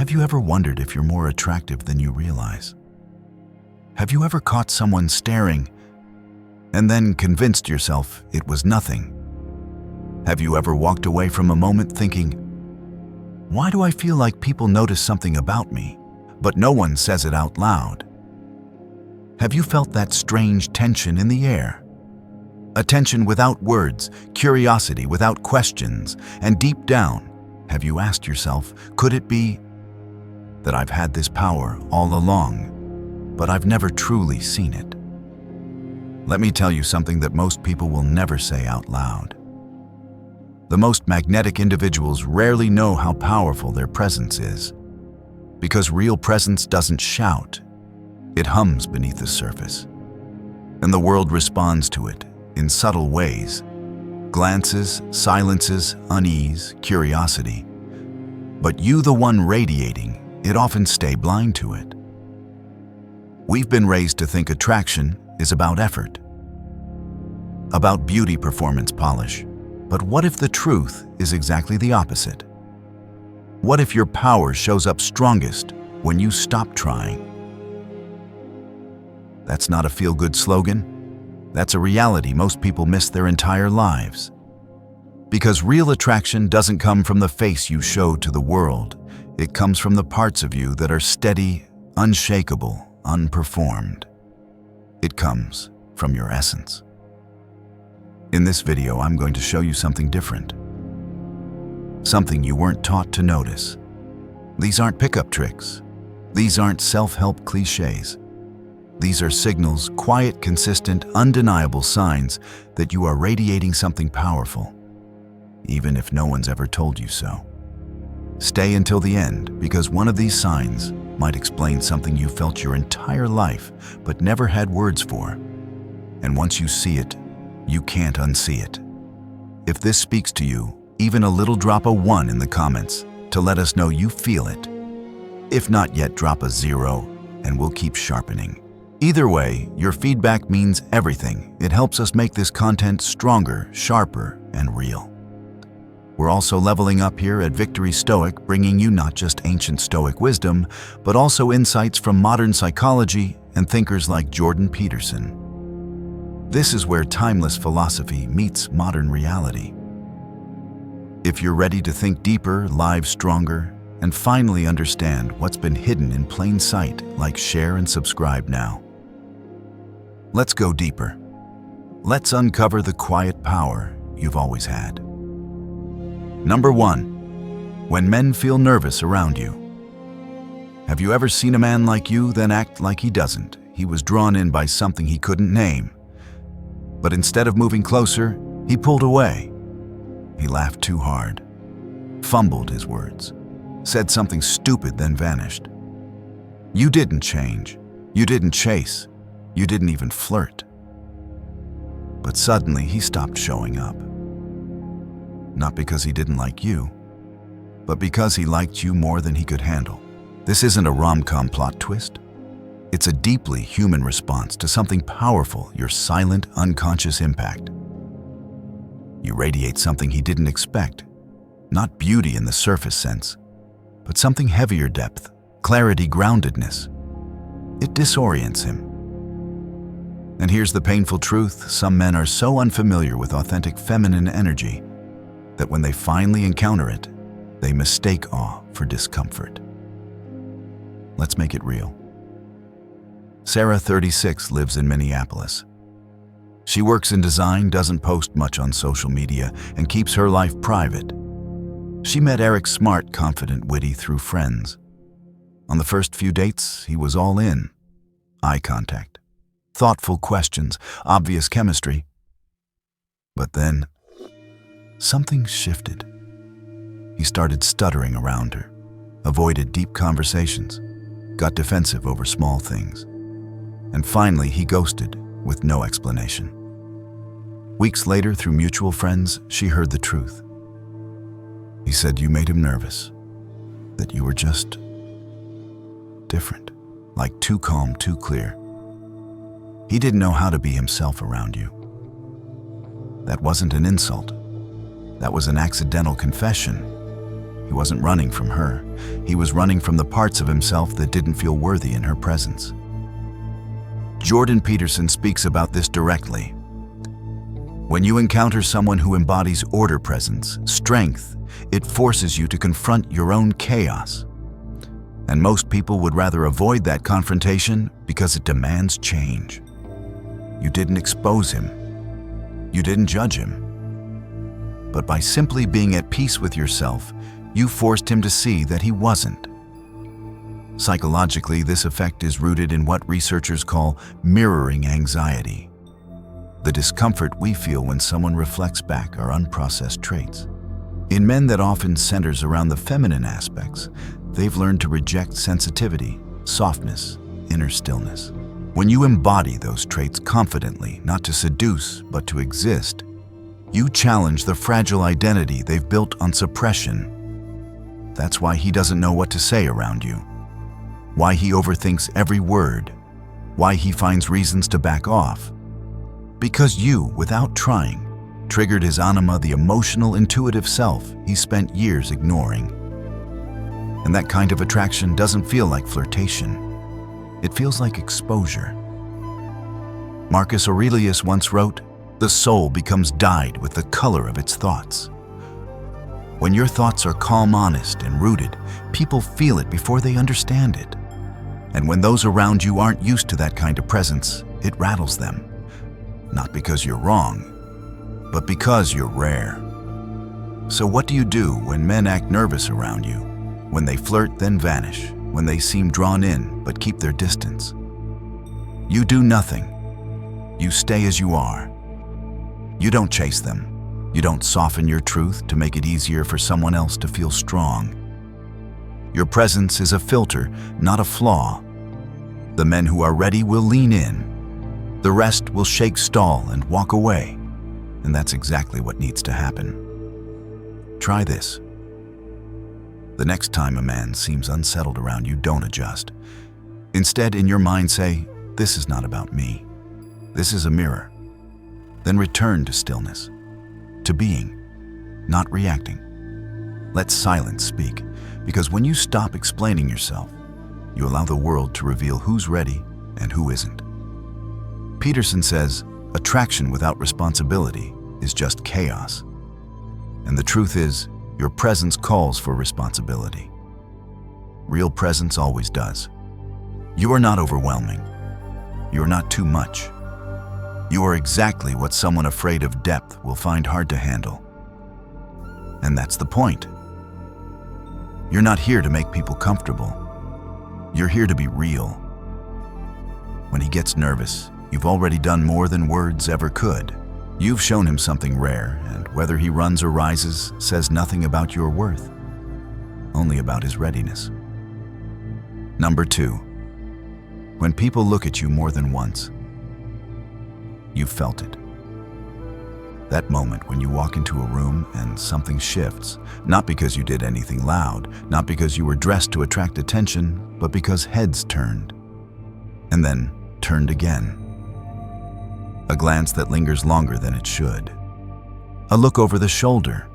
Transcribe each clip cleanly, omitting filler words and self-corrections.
Have you ever wondered if you're more attractive than you realize? Have you ever caught someone staring and then convinced yourself it was nothing? Have you ever walked away from a moment thinking, why do I feel like people notice something about me, but no one says it out loud? Have you felt that strange tension in the air? A tension without words, curiosity without questions, and deep down, have you asked yourself, could it be that I've had this power all along, but I've never truly seen it? Let me tell you something that most people will never say out loud. The most magnetic individuals rarely know how powerful their presence is, because real presence doesn't shout, it hums beneath the surface. And the world responds to it in subtle ways: glances, silences, unease, curiosity. But you, the one radiating, it often stay blind to it. We've been raised to think attraction is about effort, about beauty performance polish. But what if the truth is exactly the opposite? What if your power shows up strongest when you stop trying? That's not a feel-good slogan. That's a reality most people miss their entire lives. Because real attraction doesn't come from the face you show to the world. It comes from the parts of you that are steady, unshakable, unperformed. It comes from your essence. In this video, I'm going to show you something different. Something you weren't taught to notice. These aren't pickup tricks. These aren't self-help cliches. These are signals, quiet, consistent, undeniable signs that you are radiating something powerful, even if no one's ever told you so. Stay until the end, because one of these signs might explain something you felt your entire life but never had words for. And once you see it, you can't unsee it. If this speaks to you, even a little, drop a 1 in the comments to let us know you feel it. If not yet, drop a 0 and we'll keep sharpening. Either way, your feedback means everything. It helps us make this content stronger, sharper, and real. We're also leveling up here at Victory Stoic, bringing you not just ancient Stoic wisdom, but also insights from modern psychology and thinkers like Jordan Peterson. This is where timeless philosophy meets modern reality. If you're ready to think deeper, live stronger, and finally understand what's been hidden in plain sight, like, share, and subscribe now. Let's go deeper. Let's uncover the quiet power you've always had. Number 1, when men feel nervous around you. Have you ever seen a man like you then act like he doesn't? He was drawn in by something he couldn't name. But instead of moving closer, he pulled away. He laughed too hard, fumbled his words, said something stupid, then vanished. You didn't change. You didn't chase. You didn't even flirt. But suddenly he stopped showing up. Not because he didn't like you, but because he liked you more than he could handle. This isn't a rom-com plot twist. It's a deeply human response to something powerful, your silent, unconscious impact. You radiate something he didn't expect. Not beauty in the surface sense, but something heavier: depth, clarity, groundedness. It disorients him. And here's the painful truth: some men are so unfamiliar with authentic feminine energy that when they finally encounter it, they mistake awe for discomfort. Let's make it real. Sarah, 36, lives in Minneapolis. She works in design, doesn't post much on social media, and keeps her life private. She met Eric, smart, confident, witty, through friends. On the first few dates, he was all in. Eye contact, thoughtful questions, obvious chemistry. But then, something shifted. He started stuttering around her, avoided deep conversations, got defensive over small things. And finally, he ghosted with no explanation. Weeks later, through mutual friends, she heard the truth. He said you made him nervous, that you were just different, like too calm, too clear. He didn't know how to be himself around you. That wasn't an insult. That was an accidental confession. He wasn't running from her. He was running from the parts of himself that didn't feel worthy in her presence. Jordan Peterson speaks about this directly. When you encounter someone who embodies order, presence, strength, it forces you to confront your own chaos. And most people would rather avoid that confrontation because it demands change. You didn't expose him. You didn't judge him. But by simply being at peace with yourself, you forced him to see that he wasn't. Psychologically, this effect is rooted in what researchers call mirroring anxiety. The discomfort we feel when someone reflects back our unprocessed traits. In men, that often centers around the feminine aspects. They've learned to reject sensitivity, softness, inner stillness. When you embody those traits confidently, not to seduce, but to exist, you challenge the fragile identity they've built on suppression. That's why he doesn't know what to say around you, why he overthinks every word, why he finds reasons to back off. Because you, without trying, triggered his anima, the emotional, intuitive self he spent years ignoring. And that kind of attraction doesn't feel like flirtation. It feels like exposure. Marcus Aurelius once wrote, "The soul becomes dyed with the color of its thoughts." When your thoughts are calm, honest, and rooted, people feel it before they understand it. And when those around you aren't used to that kind of presence, it rattles them. Not because you're wrong, but because you're rare. So what do you do when men act nervous around you? When they flirt, then vanish. When they seem drawn in, but keep their distance. You do nothing. You stay as you are. You don't chase them. You don't soften your truth to make it easier for someone else to feel strong. Your presence is a filter, not a flaw. The men who are ready will lean in. The rest will shake, stall, and walk away. And that's exactly what needs to happen. Try this. The next time a man seems unsettled around you, don't adjust. Instead, in your mind, say, "This is not about me. This is a mirror." Then return to stillness, to being, not reacting. Let silence speak, because when you stop explaining yourself, you allow the world to reveal who's ready and who isn't. Peterson says, attraction without responsibility is just chaos. And the truth is, your presence calls for responsibility. Real presence always does. You are not overwhelming. You are not too much. You are exactly what someone afraid of depth will find hard to handle. And that's the point. You're not here to make people comfortable. You're here to be real. When he gets nervous, you've already done more than words ever could. You've shown him something rare, and whether he runs or rises says nothing about your worth, only about his readiness. Number 2, when people look at you more than once, you've felt it. That moment when you walk into a room and something shifts, not because you did anything loud, not because you were dressed to attract attention, but because heads turned, and then turned again. A glance that lingers longer than it should. A look over the shoulder.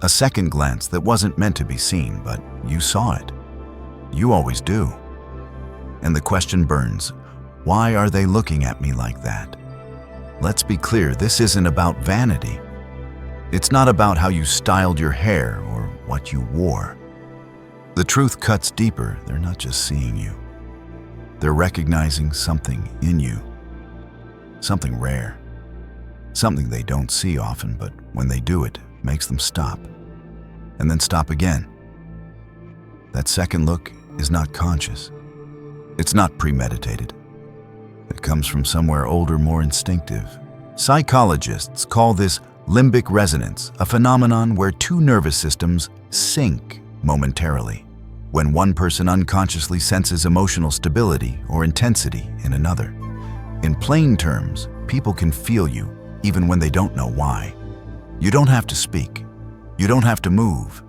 A second glance that wasn't meant to be seen, but you saw it. You always do. And the question burns, why are they looking at me like that? Let's be clear, this isn't about vanity. It's not about how you styled your hair or what you wore. The truth cuts deeper. They're not just seeing you. They're recognizing something in you. Something rare. Something they don't see often, but when they do, it makes them stop. And then stop again. That second look is not conscious. It's not premeditated. It comes from somewhere older, more instinctive. Psychologists call this limbic resonance, a phenomenon where two nervous systems sync momentarily, when one person unconsciously senses emotional stability or intensity in another. In plain terms, people can feel you even when they don't know why. You don't have to speak. You don't have to move.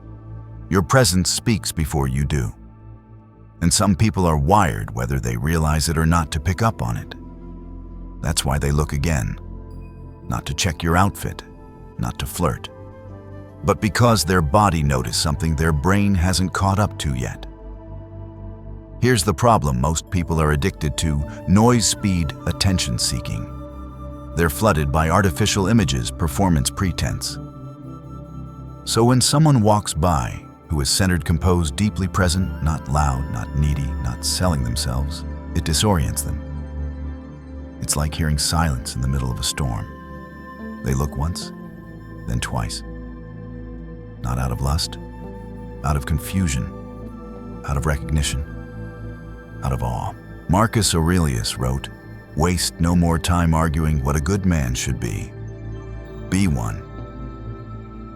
Your presence speaks before you do. And some people are wired, whether they realize it or not, to pick up on it. That's why they look again. Not to check your outfit, not to flirt, but because their body noticed something their brain hasn't caught up to yet. Here's the problem most people are addicted to: noise, speed, attention seeking. They're flooded by artificial images, performance pretense. So when someone walks by who is centered, composed, deeply present, not loud, not needy, not selling themselves, it disorients them. It's like hearing silence in the middle of a storm. They look once, then twice. Not out of lust, out of confusion, out of recognition, out of awe. Marcus Aurelius wrote, "Waste no more time arguing what a good man should be. Be one."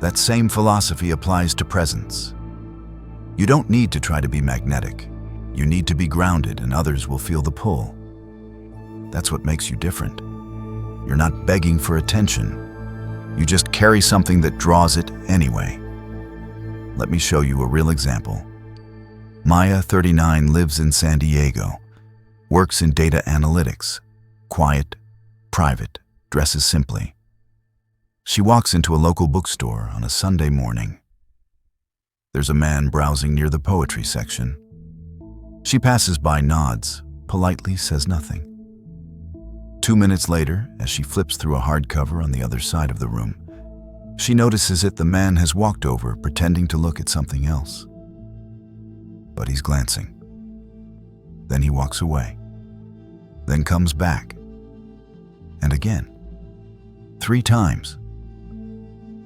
That same philosophy applies to presence. You don't need to try to be magnetic. You need to be grounded, and others will feel the pull. That's what makes you different. You're not begging for attention. You just carry something that draws it anyway. Let me show you a real example. Maya, 39, lives in San Diego, works in data analytics, quiet, private, dresses simply. She walks into a local bookstore on a Sunday morning. There's a man browsing near the poetry section. She passes by, nods, politely says nothing. 2 minutes later, as she flips through a hardcover on the other side of the room, she notices that the man has walked over, pretending to look at something else. But he's glancing. Then he walks away. Then comes back. And again. 3 times.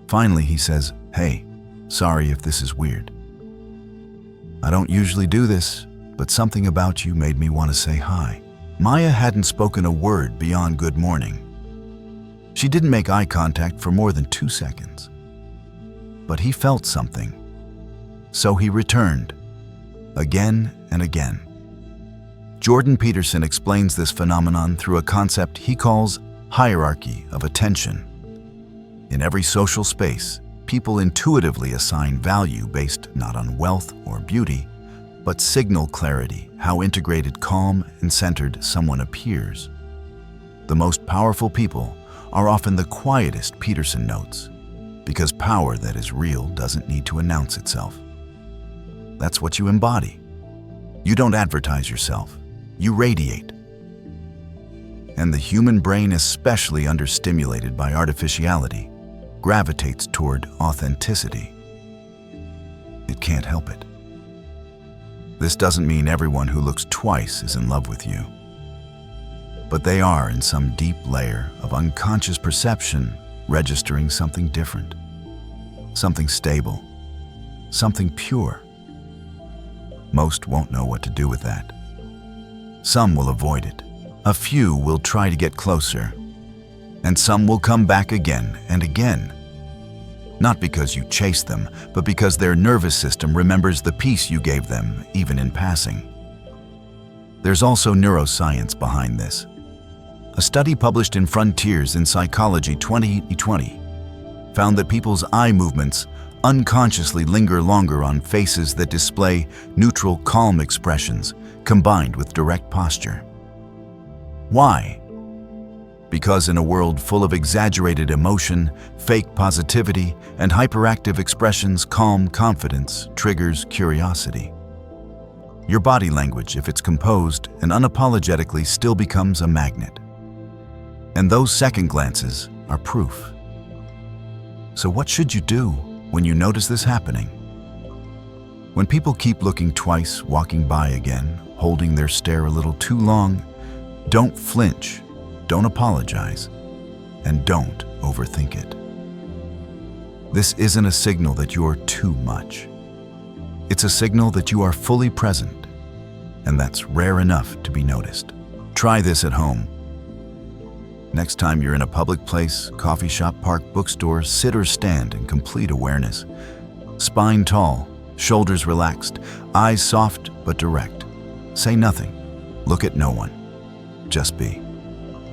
Finally, he says, "Hey, sorry if this is weird. I don't usually do this, but something about you made me want to say hi." Maya hadn't spoken a word beyond good morning. She didn't make eye contact for more than 2 seconds. But he felt something. So he returned, again and again. Jordan Peterson explains this phenomenon through a concept he calls hierarchy of attention. In every social space, people intuitively assign value based not on wealth or beauty, but signal clarity, how integrated, calm, and centered someone appears. The most powerful people are often the quietest, Peterson notes, because power that is real doesn't need to announce itself. That's what you embody. You don't advertise yourself, you radiate. And the human brain, especially understimulated by artificiality, gravitates toward authenticity. It can't help it. This doesn't mean everyone who looks twice is in love with you. But they are in some deep layer of unconscious perception, registering something different, something stable, something pure. Most won't know what to do with that. Some will avoid it. A few will try to get closer. And some will come back again and again. Not because you chase them, but because their nervous system remembers the peace you gave them, even in passing. There's also neuroscience behind this. A study published in Frontiers in Psychology 2020 found that people's eye movements unconsciously linger longer on faces that display neutral, calm expressions combined with direct posture. Why? Because in a world full of exaggerated emotion, fake positivity, and hyperactive expressions, calm confidence triggers curiosity. Your body language, if it's composed and unapologetically, still becomes a magnet. And those second glances are proof. So what should you do when you notice this happening? When people keep looking twice, walking by again, holding their stare a little too long, don't flinch. Don't apologize, and don't overthink it. This isn't a signal that you're too much. It's a signal that you are fully present, and that's rare enough to be noticed. Try this at home. Next time you're in a public place, coffee shop, park, bookstore, sit or stand in complete awareness. Spine tall, shoulders relaxed, eyes soft but direct. Say nothing. Look at no one. Just be.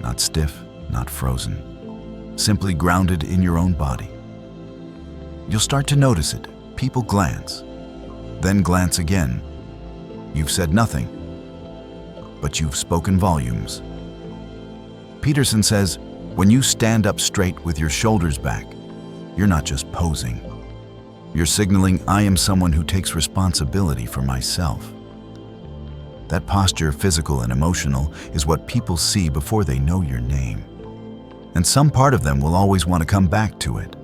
Not stiff, not frozen. Simply grounded in your own body. You'll start to notice it. People glance, then glance again. You've said nothing, but you've spoken volumes. Peterson says, when you stand up straight with your shoulders back, you're not just posing, You're signaling, I am someone who takes responsibility for myself. That posture, physical and emotional, is what people see before they know your name. And some part of them will always want to come back to it.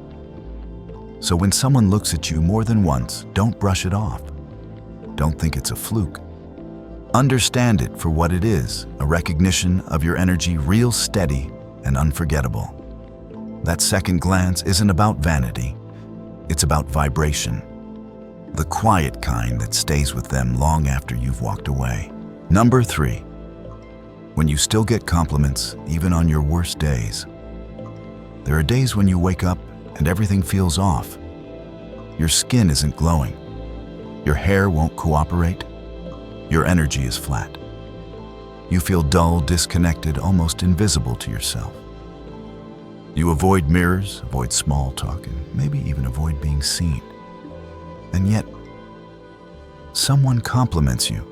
So when someone looks at you more than once, don't brush it off. Don't think it's a fluke. Understand it for what it is, a recognition of your energy, real, steady, and unforgettable. That second glance isn't about vanity. It's about vibration. The quiet kind that stays with them long after you've walked away. Number 3. When you still get compliments, even on your worst days. There are days when you wake up and everything feels off. Your skin isn't glowing. Your hair won't cooperate. Your energy is flat. You feel dull, disconnected, almost invisible to yourself. You avoid mirrors, avoid small talk, and maybe even avoid being seen. And yet, someone compliments you.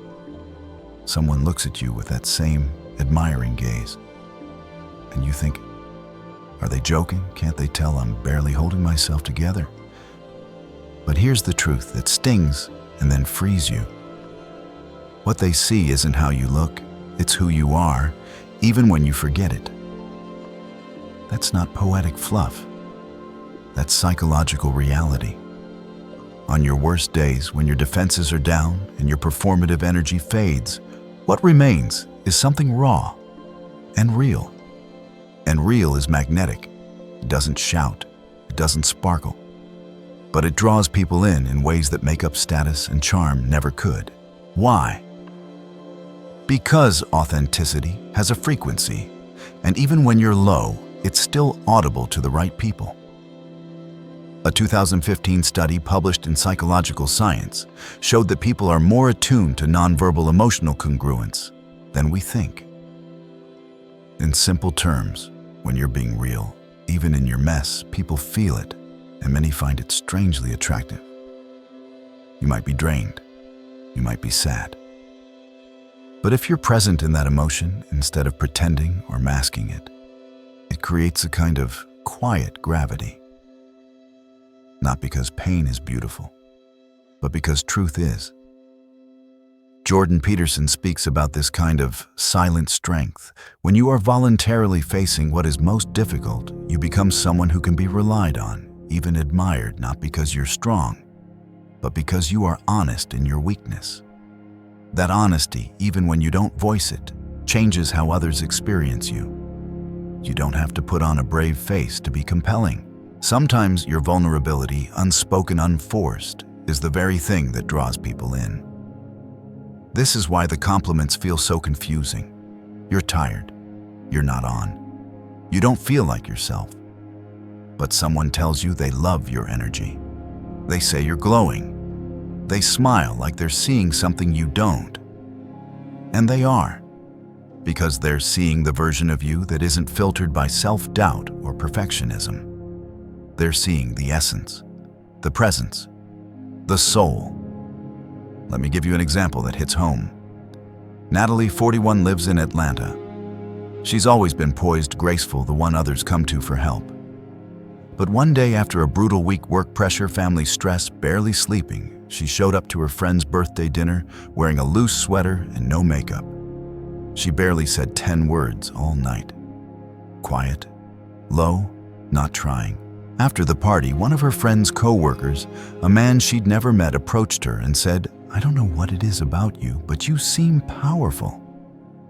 Someone looks at you with that same admiring gaze. And you think, are they joking? Can't they tell I'm barely holding myself together? But here's the truth that stings and then frees you. What they see isn't how you look, it's who you are, even when you forget it. That's not poetic fluff. That's psychological reality. On your worst days, when your defenses are down and your performative energy fades, what remains is something raw and real. And real is magnetic. It doesn't shout, it doesn't sparkle. But it draws people in ways that makeup, status, and charm never could. Why? Because authenticity has a frequency, and even when you're low, it's still audible to the right people. A 2015 study published in Psychological Science showed that people are more attuned to nonverbal emotional congruence than we think. In simple terms, when you're being real, even in your mess, people feel it, and many find it strangely attractive. You might be drained. You might be sad. But if you're present in that emotion instead of pretending or masking it, it creates a kind of quiet gravity. Not because pain is beautiful, but because truth is. Jordan Peterson speaks about this kind of silent strength. When you are voluntarily facing what is most difficult, you become someone who can be relied on, even admired, not because you're strong, but because you are honest in your weakness. That honesty, even when you don't voice it, changes how others experience you. You don't have to put on a brave face to be compelling. Sometimes your vulnerability, unspoken, unforced, is the very thing that draws people in. This is why the compliments feel so confusing. You're tired. You're not on. You don't feel like yourself. But someone tells you they love your energy. They say you're glowing. They smile like they're seeing something you don't. And they are. Because they're seeing the version of you that isn't filtered by self-doubt or perfectionism. They're seeing the essence, the presence, the soul. Let me give you an example that hits home. Natalie, 41, lives in Atlanta. She's always been poised, graceful, the one others come to for help. But one day, after a brutal week, work pressure, family stress, barely sleeping, she showed up to her friend's birthday dinner wearing a loose sweater and no makeup. She barely said 10 words all night. Quiet, low, not trying. After the party, one of her friend's co-workers, a man she'd never met, approached her and said, "I don't know what it is about you, but you seem powerful.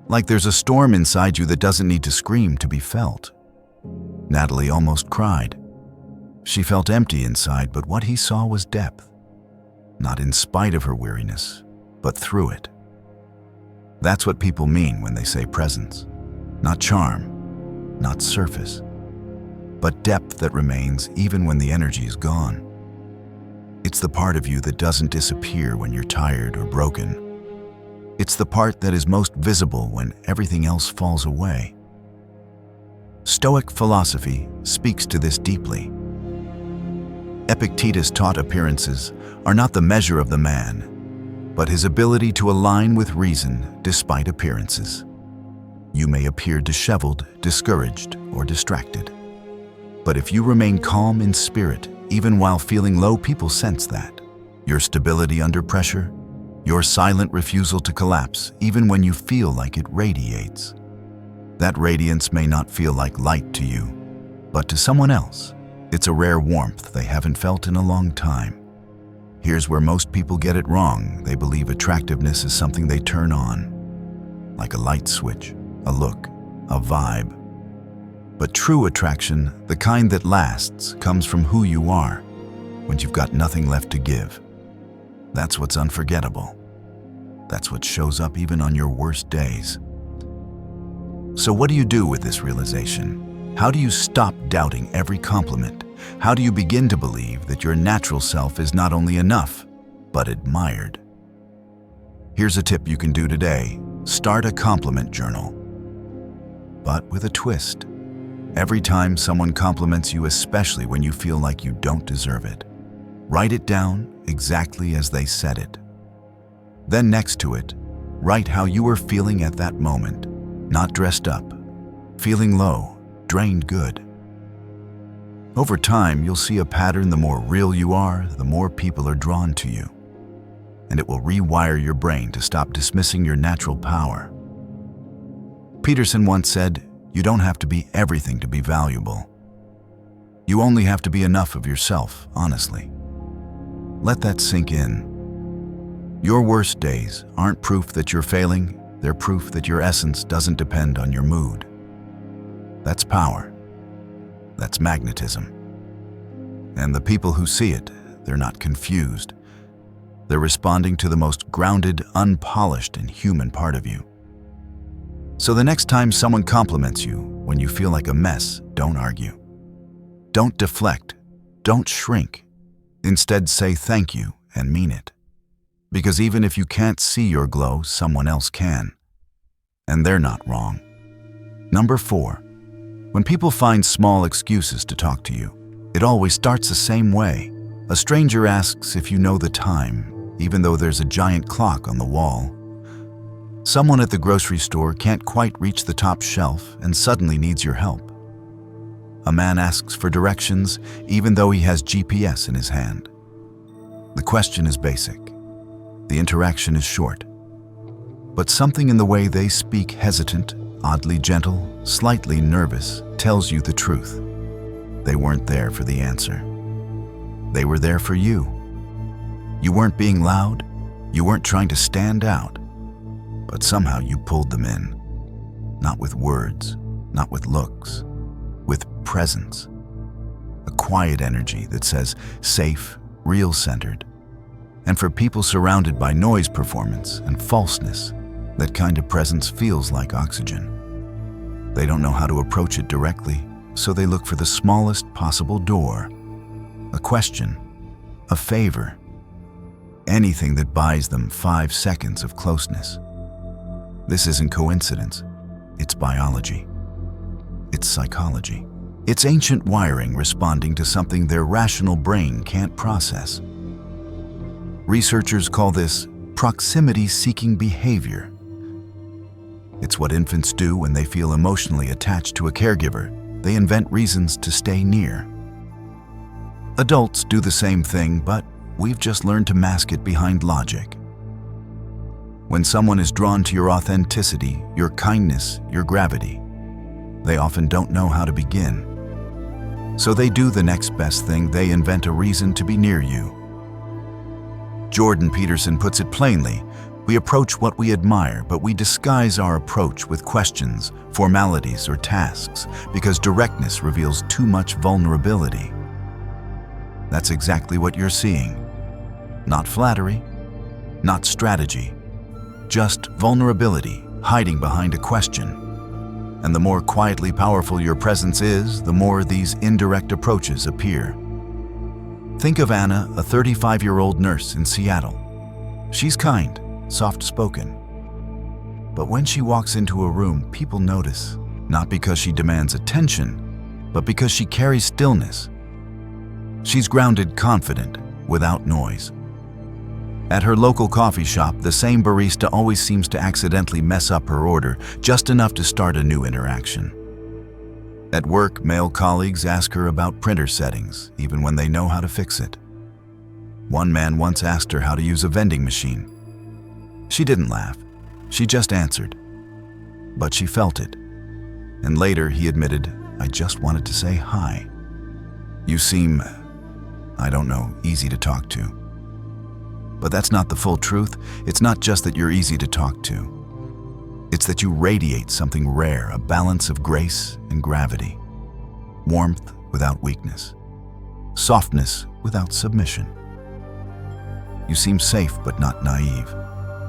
Like there's a storm inside you that doesn't need to scream to be felt." Natalie almost cried. She felt empty inside, but what he saw was depth. Not in spite of her weariness, but through it. That's what people mean when they say presence. Not charm, not surface, but depth that remains even when the energy is gone. It's the part of you that doesn't disappear when you're tired or broken. It's the part that is most visible when everything else falls away. Stoic philosophy speaks to this deeply. Epictetus taught appearances are not the measure of the man, but his ability to align with reason despite appearances. You may appear disheveled, discouraged, or distracted. But if you remain calm in spirit, Even while feeling low, people sense that. Your stability under pressure, your silent refusal to collapse, even when you feel like it radiates. That radiance may not feel like light to you, but to someone else, it's a rare warmth they haven't felt in a long time. Here's where most people get it wrong. They believe attractiveness is something they turn on, like a light switch, a look, a vibe. But true attraction, the kind that lasts, comes from who you are when you've got nothing left to give. That's what's unforgettable. That's what shows up even on your worst days. So what do you do with this realization? How do you stop doubting every compliment? How do you begin to believe that your natural self is not only enough, but admired? Here's a tip you can do today. Start a compliment journal. But with a twist. Every time someone compliments you, especially when you feel like you don't deserve it, write it down exactly as they said it. Then next to it, write how you were feeling at that moment, not dressed up, feeling low, drained good. Over time, you'll see a pattern. The more real you are, the more people are drawn to you. And it will rewire your brain to stop dismissing your natural power. Peterson once said, "You don't have to be everything to be valuable. You only have to be enough of yourself, honestly." Let that sink in. Your worst days aren't proof that you're failing, they're proof that your essence doesn't depend on your mood. That's power. That's magnetism. And the people who see it, they're not confused. They're responding to the most grounded, unpolished, and human part of you. So the next time someone compliments you, when you feel like a mess, don't argue. Don't deflect. Don't shrink. Instead, say thank you and mean it. Because even if you can't see your glow, someone else can. And they're not wrong. Number 4. When people find small excuses to talk to you, it always starts the same way. A stranger asks if you know the time, even though there's a giant clock on the wall. Someone at the grocery store can't quite reach the top shelf and suddenly needs your help. A man asks for directions, even though he has GPS in his hand. The question is basic. The interaction is short. But something in the way they speak, hesitant, oddly gentle, slightly nervous, tells you the truth. They weren't there for the answer. They were there for you. You weren't being loud. You weren't trying to stand out. But somehow you pulled them in. Not with words, not with looks, with presence. A quiet energy that says safe, real-centered. And for people surrounded by noise, performance, and falseness, that kind of presence feels like oxygen. They don't know how to approach it directly, so they look for the smallest possible door. A question, a favor, anything that buys them 5 seconds of closeness. This isn't coincidence. It's biology. It's psychology. It's ancient wiring responding to something their rational brain can't process. Researchers call this proximity-seeking behavior. It's what infants do when they feel emotionally attached to a caregiver. They invent reasons to stay near. Adults do the same thing, but we've just learned to mask it behind logic. When someone is drawn to your authenticity, your kindness, your gravity, they often don't know how to begin. So they do the next best thing. They invent a reason to be near you. Jordan Peterson puts it plainly, we approach what we admire, but we disguise our approach with questions, formalities, or tasks, because directness reveals too much vulnerability. That's exactly what you're seeing. Not flattery, not strategy, just vulnerability hiding behind a question. And the more quietly powerful your presence is, the more these indirect approaches appear. Think of Anna, a 35-year-old nurse in Seattle. She's kind, soft-spoken. But when she walks into a room, people notice, not because she demands attention, but because she carries stillness. She's grounded, confident, without noise. At her local coffee shop, the same barista always seems to accidentally mess up her order, just enough to start a new interaction. At work, male colleagues ask her about printer settings, even when they know how to fix it. One man once asked her how to use a vending machine. She didn't laugh. She just answered. But she felt it. And later he admitted, "I just wanted to say hi. You seem, I don't know, easy to talk to." But that's not the full truth. It's not just that you're easy to talk to. It's that you radiate something rare, a balance of grace and gravity, warmth without weakness, softness without submission. You seem safe but not naive,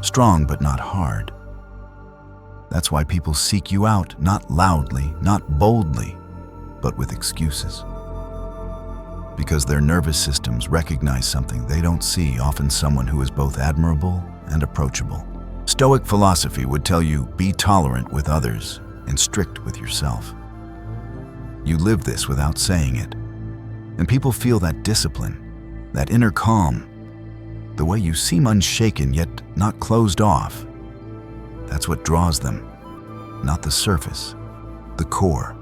strong but not hard. That's why people seek you out, not loudly, not boldly, but with excuses. Because their nervous systems recognize something they don't see, often someone who is both admirable and approachable. Stoic philosophy would tell you, be tolerant with others and strict with yourself. You live this without saying it. And people feel that discipline, that inner calm, the way you seem unshaken yet not closed off. That's what draws them, not the surface, the core.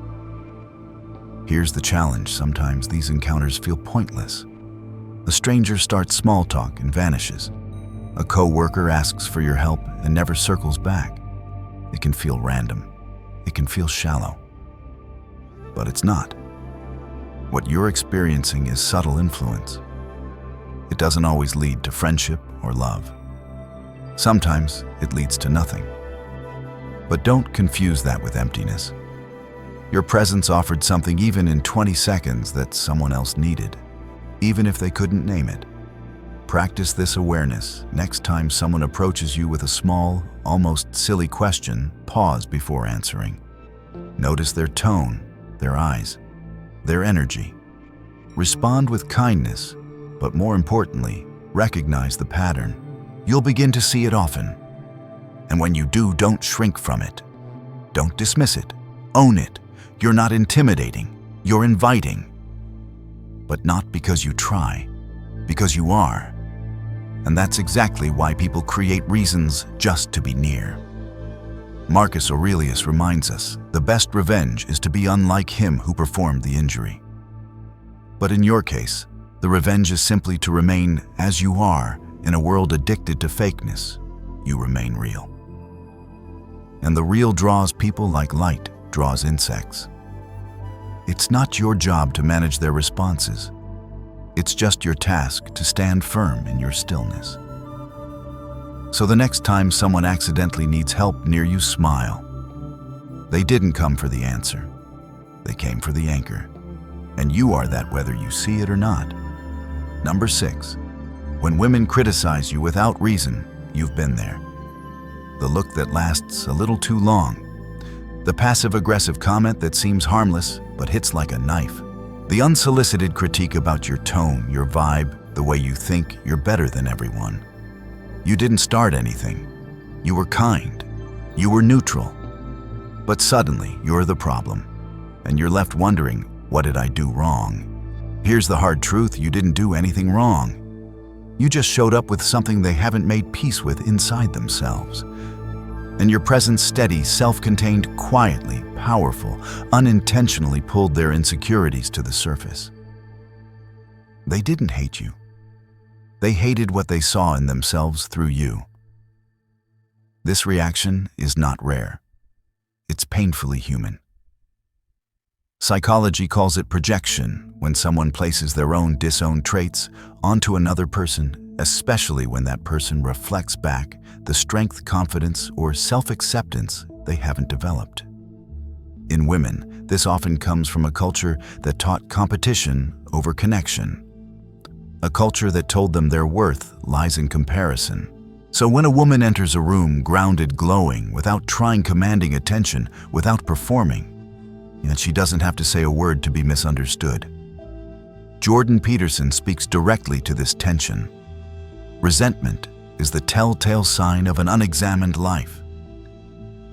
Here's the challenge. Sometimes these encounters feel pointless. A stranger starts small talk and vanishes. A co-worker asks for your help and never circles back. It can feel random. It can feel shallow. But it's not. What you're experiencing is subtle influence. It doesn't always lead to friendship or love. Sometimes it leads to nothing. But don't confuse that with emptiness. Your presence offered something even in 20 seconds that someone else needed, even if they couldn't name it. Practice this awareness. Next time someone approaches you with a small, almost silly question, pause before answering. Notice their tone, their eyes, their energy. Respond with kindness, but more importantly, recognize the pattern. You'll begin to see it often. And when you do, don't shrink from it. Don't dismiss it. Own it. You're not intimidating. You're inviting. But not because you try, because you are. And that's exactly why people create reasons just to be near. Marcus Aurelius reminds us, the best revenge is to be unlike him who performed the injury. But in your case, the revenge is simply to remain as you are in a world addicted to fakeness. You remain real. And the real draws people like light draws insects. It's not your job to manage their responses. It's just your task to stand firm in your stillness. So the next time someone accidentally needs help near you, smile. They didn't come for the answer. They came for the anchor. And you are that whether you see it or not. Number 6. When women criticize you without reason, you've been there. The look that lasts a little too long. The passive-aggressive comment that seems harmless but hits like a knife. The unsolicited critique about your tone, your vibe, the way you think you're better than everyone. You didn't start anything. You were kind. You were neutral. But suddenly, you're the problem. And you're left wondering, what did I do wrong? Here's the hard truth, you didn't do anything wrong. You just showed up with something they haven't made peace with inside themselves. And your presence, steady, self-contained, quietly, powerful, unintentionally pulled their insecurities to the surface. They didn't hate you. They hated what they saw in themselves through you. This reaction is not rare. It's painfully human. Psychology calls it projection, when someone places their own disowned traits onto another person, especially when that person reflects back the strength, confidence, or self-acceptance they haven't developed. In women, this often comes from a culture that taught competition over connection. A culture that told them their worth lies in comparison. So when a woman enters a room grounded, glowing, without trying, commanding attention, without performing, and she doesn't have to say a word to be misunderstood. Jordan Peterson speaks directly to this tension. Resentment is the telltale sign of an unexamined life.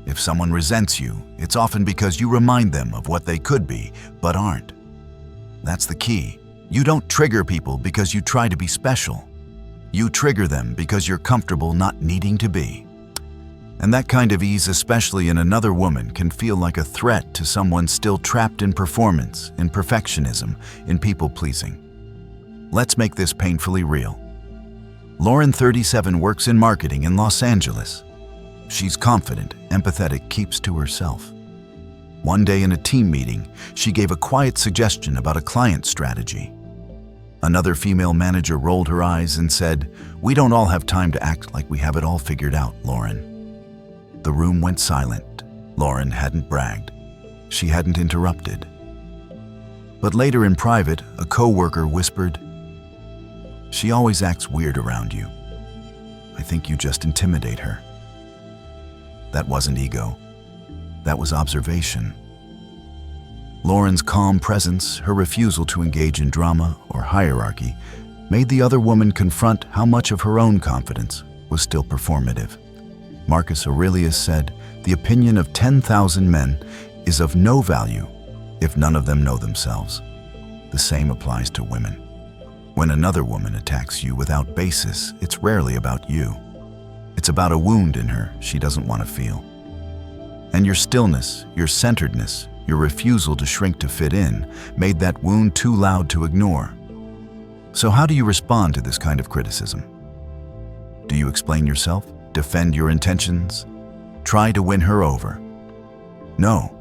If someone resents you, it's often because you remind them of what they could be, but aren't. That's the key. You don't trigger people because you try to be special. You trigger them because you're comfortable not needing to be. And that kind of ease, especially in another woman, can feel like a threat to someone still trapped in performance, in perfectionism, in people-pleasing. Let's make this painfully real. Lauren, 37, works in marketing in Los Angeles. She's confident, empathetic, keeps to herself. One day in a team meeting, she gave a quiet suggestion about a client strategy. Another female manager rolled her eyes and said, "We don't all have time to act like we have it all figured out, Lauren." The room went silent. Lauren hadn't bragged. She hadn't interrupted. But later in private, a coworker whispered, "She always acts weird around you. I think you just intimidate her." That wasn't ego. That was observation. Lauren's calm presence, her refusal to engage in drama or hierarchy, made the other woman confront how much of her own confidence was still performative. Marcus Aurelius said, "The opinion of 10,000 men is of no value if none of them know themselves." The same applies to women. When another woman attacks you without basis, it's rarely about you. It's about a wound in her she doesn't want to feel. And your stillness, your centeredness, your refusal to shrink to fit in, made that wound too loud to ignore. So how do you respond to this kind of criticism? Do you explain yourself? Defend your intentions? Try to win her over? No.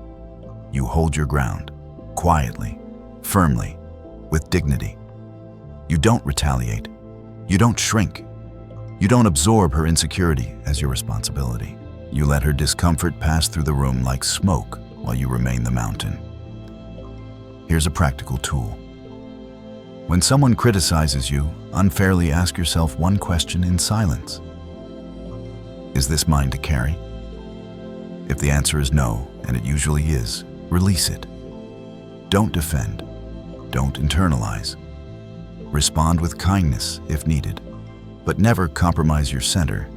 You hold your ground, quietly, firmly, with dignity. You don't retaliate. You don't shrink. You don't absorb her insecurity as your responsibility. You let her discomfort pass through the room like smoke while you remain the mountain. Here's a practical tool. When someone criticizes you, unfairly ask yourself one question in silence. Is this mine to carry? If the answer is no, and it usually is, release it. Don't defend. Don't internalize. Respond with kindness if needed, but never compromise your center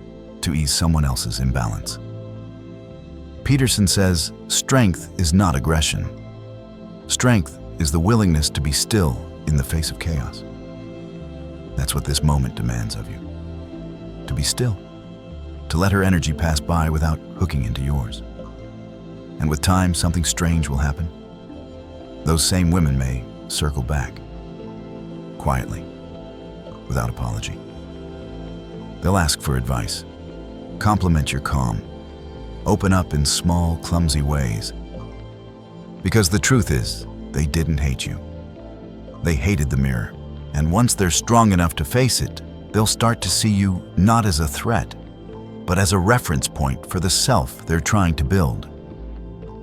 to ease someone else's imbalance. Peterson says, "Strength is not aggression. Strength is the willingness to be still in the face of chaos." That's what this moment demands of you. To be still. To let her energy pass by without hooking into yours. And with time, something strange will happen. Those same women may circle back. Quietly. Without apology. They'll ask for advice. Compliment your calm. Open up in small, clumsy ways. Because the truth is, they didn't hate you. They hated the mirror. And once they're strong enough to face it, they'll start to see you not as a threat, but as a reference point for the self they're trying to build.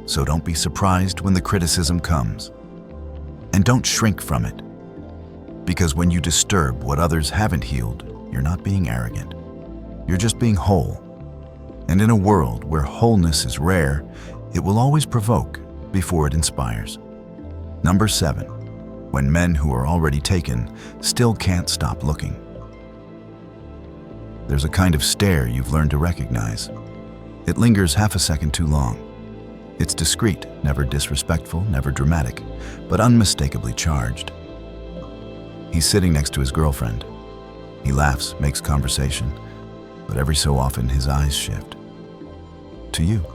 So don't be surprised when the criticism comes. And don't shrink from it. Because when you disturb what others haven't healed, you're not being arrogant. You're just being whole. And in a world where wholeness is rare, it will always provoke before it inspires. Number 7, when men who are already taken still can't stop looking. There's a kind of stare you've learned to recognize. It lingers half a second too long. It's discreet, never disrespectful, never dramatic, but unmistakably charged. He's sitting next to his girlfriend. He laughs, makes conversation, but every so often his eyes shift. To you.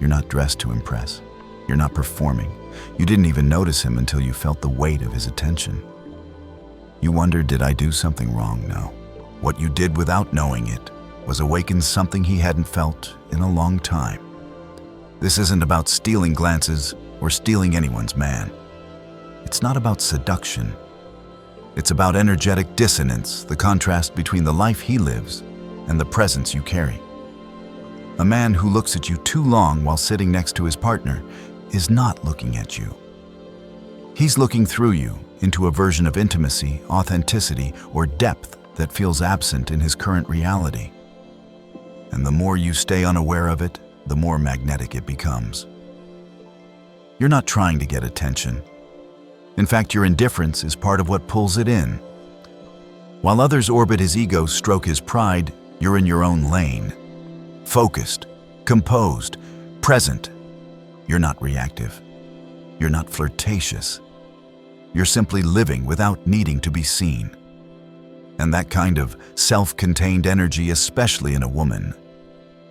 You're not dressed to impress. You're not performing. You didn't even notice him until you felt the weight of his attention. You wonder, did I do something wrong? No. What you did without knowing it was awaken something he hadn't felt in a long time. This isn't about stealing glances or stealing anyone's man. It's not about seduction. It's about energetic dissonance, the contrast between the life he lives and the presence you carry. A man who looks at you too long while sitting next to his partner is not looking at you. He's looking through you into a version of intimacy, authenticity, or depth that feels absent in his current reality. And the more you stay unaware of it, the more magnetic it becomes. You're not trying to get attention. In fact, your indifference is part of what pulls it in. While others orbit his ego, stroke his pride, you're in your own lane. Focused, composed, present. You're not reactive. You're not flirtatious. You're simply living without needing to be seen. And that kind of self-contained energy, especially in a woman,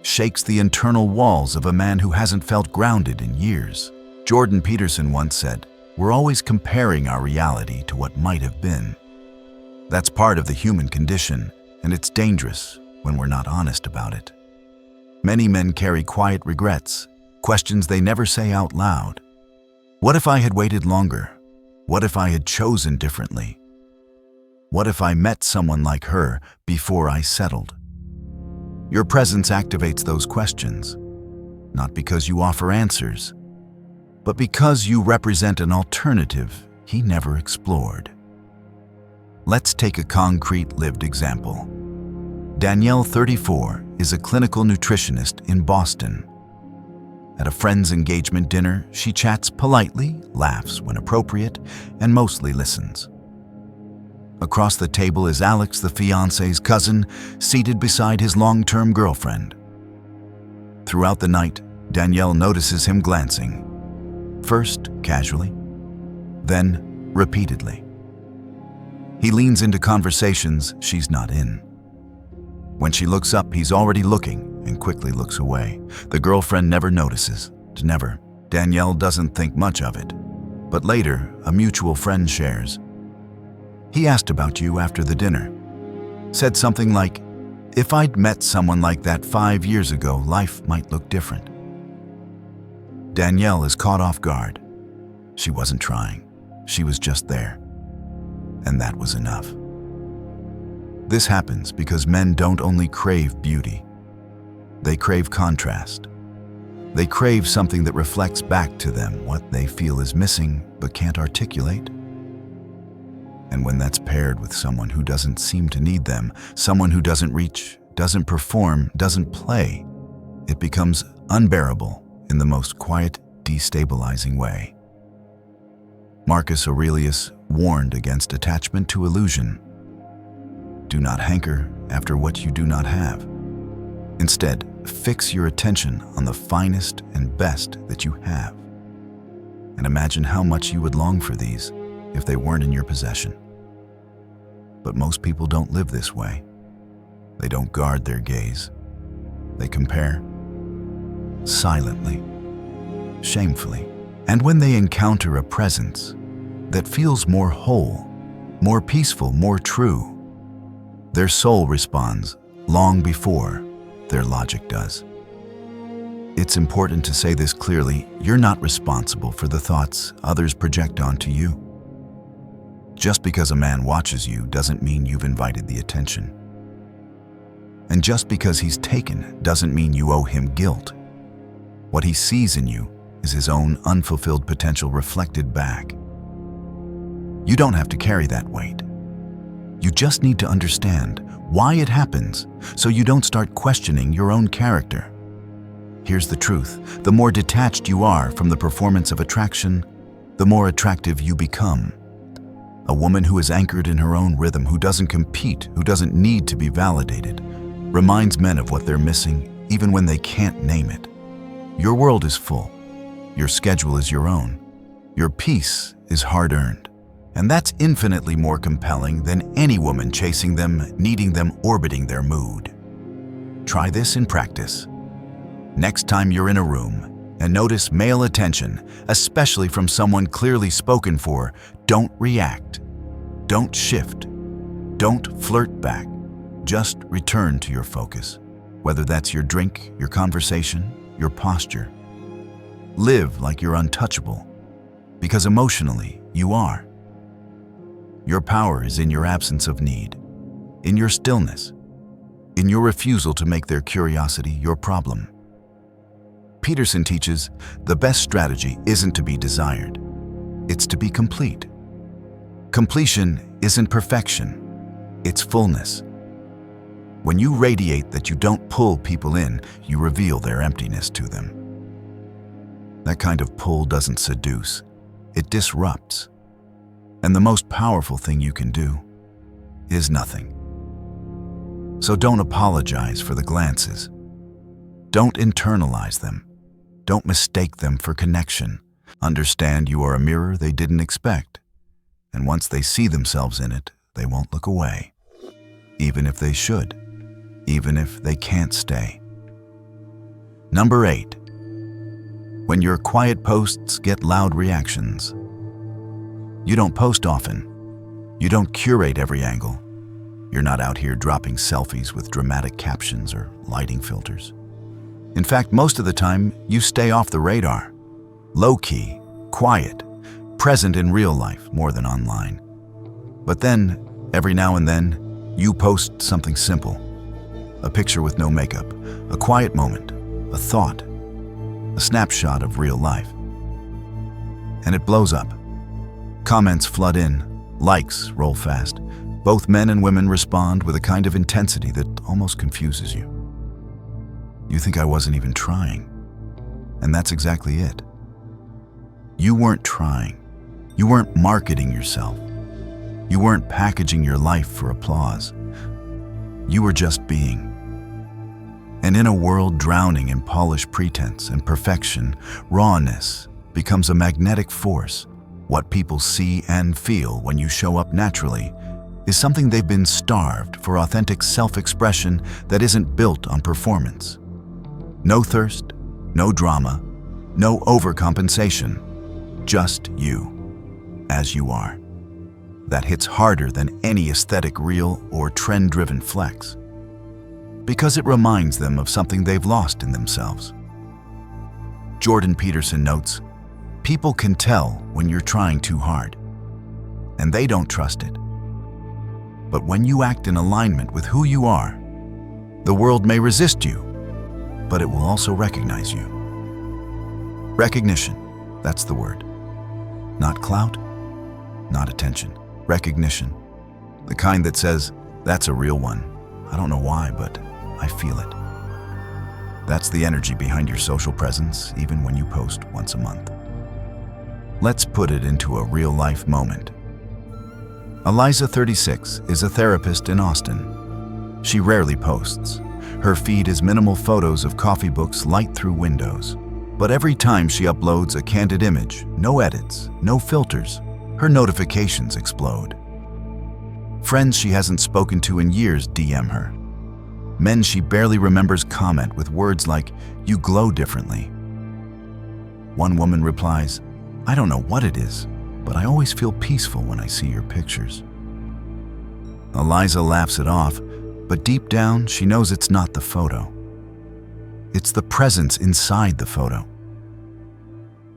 shakes the internal walls of a man who hasn't felt grounded in years. Jordan Peterson once said, "We're always comparing our reality to what might have been." That's part of the human condition, and it's dangerous when we're not honest about it. Many men carry quiet regrets, questions they never say out loud. What if I had waited longer? What if I had chosen differently? What if I met someone like her before I settled? Your presence activates those questions, not because you offer answers, but because you represent an alternative he never explored. Let's take a concrete lived example. Danielle, 34, is a clinical nutritionist in Boston. At a friend's engagement dinner, she chats politely, laughs when appropriate, and mostly listens. Across the table is Alex, the fiancé's cousin, seated beside his long-term girlfriend. Throughout the night, Danielle notices him glancing, first casually, then repeatedly. He leans into conversations she's not in. When she looks up, he's already looking and quickly looks away. The girlfriend never notices, never. Danielle doesn't think much of it. But later, a mutual friend shares. "He asked about you after the dinner. Said something like, 'If I'd met someone like that 5 years ago, life might look different.'" Danielle is caught off guard. She wasn't trying. She was just there. And that was enough. This happens because men don't only crave beauty. They crave contrast. They crave something that reflects back to them what they feel is missing but can't articulate. And when that's paired with someone who doesn't seem to need them, someone who doesn't reach, doesn't perform, doesn't play, it becomes unbearable in the most quiet, destabilizing way. Marcus Aurelius warned against attachment to illusion. Do not hanker after what you do not have. Instead, fix your attention on the finest and best that you have. And imagine how much you would long for these if they weren't in your possession. But most people don't live this way. They don't guard their gaze. They compare. Silently. Shamefully. And when they encounter a presence that feels more whole, more peaceful, more true, their soul responds long before their logic does. It's important to say this clearly. You're not responsible for the thoughts others project onto you. Just because a man watches you doesn't mean you've invited the attention. And just because he's taken doesn't mean you owe him guilt. What he sees in you is his own unfulfilled potential reflected back. You don't have to carry that weight. You just need to understand why it happens so you don't start questioning your own character. Here's the truth. The more detached you are from the performance of attraction, the more attractive you become. A woman who is anchored in her own rhythm, who doesn't compete, who doesn't need to be validated, reminds men of what they're missing even when they can't name it. Your world is full. Your schedule is your own. Your peace is hard-earned. And that's infinitely more compelling than any woman chasing them, needing them, orbiting their mood. Try this in practice. Next time you're in a room and notice male attention, especially from someone clearly spoken for, don't react. Don't shift. Don't flirt back. Just return to your focus, whether that's your drink, your conversation, your posture. Live like you're untouchable, because emotionally you are. Your power is in your absence of need, in your stillness, in your refusal to make their curiosity your problem. Peterson teaches the best strategy isn't to be desired, it's to be complete. Completion isn't perfection, it's fullness. When you radiate that you don't pull people in, you reveal their emptiness to them. That kind of pull doesn't seduce, it disrupts. And the most powerful thing you can do is nothing. So don't apologize for the glances. Don't internalize them. Don't mistake them for connection. Understand you are a mirror they didn't expect. And once they see themselves in it, they won't look away. Even if they should. Even if they can't stay. Number 8. When your quiet posts get loud reactions. You don't post often. You don't curate every angle. You're not out here dropping selfies with dramatic captions or lighting filters. In fact, most of the time, you stay off the radar. Low-key, quiet, present in real life more than online. But then, every now and then, you post something simple. A picture with no makeup, a quiet moment, a thought, a snapshot of real life. And it blows up. Comments flood in, likes roll fast. Both men and women respond with a kind of intensity that almost confuses you. You think I wasn't even trying. And that's exactly it. You weren't trying. You weren't marketing yourself. You weren't packaging your life for applause. You were just being. And in a world drowning in polished pretense and perfection, rawness becomes a magnetic force. What people see and feel when you show up naturally is something they've been starved for: authentic self-expression that isn't built on performance. No thirst, no drama, no overcompensation. Just you, as you are. That hits harder than any aesthetic reel or trend-driven flex, because it reminds them of something they've lost in themselves. Jordan Peterson notes, "People can tell when you're trying too hard, and they don't trust it. But when you act in alignment with who you are, the world may resist you, but it will also recognize you." Recognition, that's the word. Not clout, not attention. Recognition. The kind that says, "That's a real one. I don't know why, but I feel it." That's the energy behind your social presence, even when you post once a month. Let's put it into a real-life moment. Eliza, 36, is a therapist in Austin. She rarely posts. Her feed is minimal photos of coffee books light through windows. But every time she uploads a candid image, no edits, no filters, her notifications explode. Friends she hasn't spoken to in years DM her. Men she barely remembers comment with words like, "You glow differently." One woman replies, "I don't know what it is, but I always feel peaceful when I see your pictures." Eliza laughs it off, but deep down she knows it's not the photo. It's the presence inside the photo.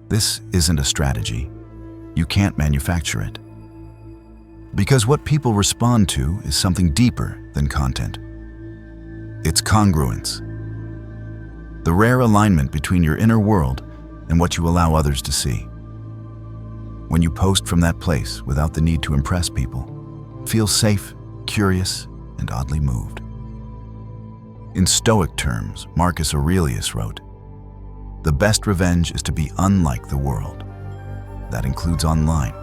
This isn't a strategy. You can't manufacture it. Because what people respond to is something deeper than content. It's congruence. The rare alignment between your inner world and what you allow others to see. When you post from that place without the need to impress people, feel safe, curious, and oddly moved. In Stoic terms, Marcus Aurelius wrote, "The best revenge is to be unlike the world." That includes online.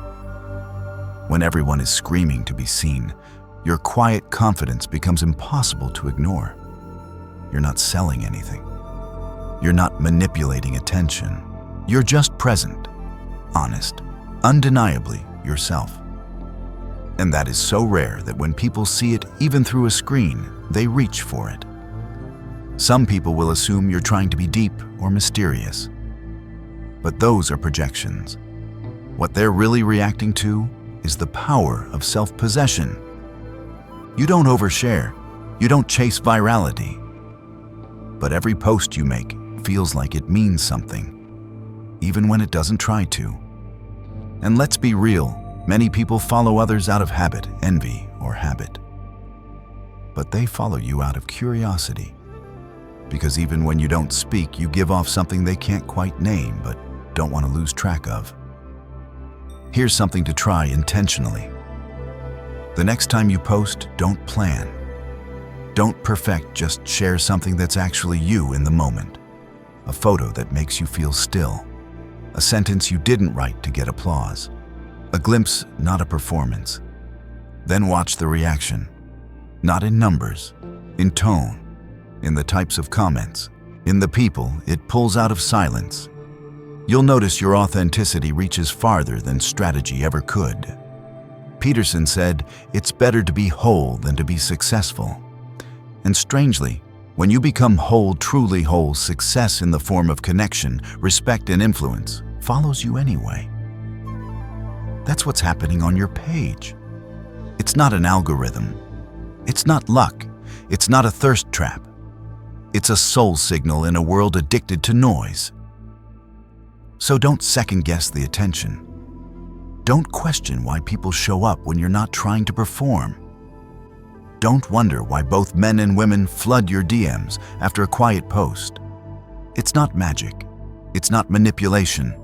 When everyone is screaming to be seen, your quiet confidence becomes impossible to ignore. You're not selling anything. You're not manipulating attention. You're just present, honest, undeniably yourself. And that is so rare that when people see it, even through a screen, they reach for it. Some people will assume you're trying to be deep or mysterious. But those are projections. What they're really reacting to is the power of self-possession. You don't overshare. You don't chase virality. But every post you make feels like it means something, even when it doesn't try to. And let's be real, many people follow others out of habit, envy, or habit. But they follow you out of curiosity. Because even when you don't speak, you give off something they can't quite name but don't want to lose track of. Here's something to try intentionally. The next time you post, don't plan. Don't perfect, just share something that's actually you in the moment. A photo that makes you feel still. A sentence you didn't write to get applause. A glimpse, not a performance. Then watch the reaction. Not in numbers, in tone, in the types of comments, in the people it pulls out of silence. You'll notice your authenticity reaches farther than strategy ever could. Peterson said, "It's better to be whole than to be successful." And strangely, When you become whole, truly whole, success in the form of connection, respect, and influence follows you anyway. That's what's happening on your page. It's not an algorithm. It's not luck. It's not a thirst trap. It's a soul signal in a world addicted to noise. So don't second-guess the attention. Don't question why people show up when you're not trying to perform. Don't wonder why both men and women flood your DMs after a quiet post. It's not magic. It's not manipulation.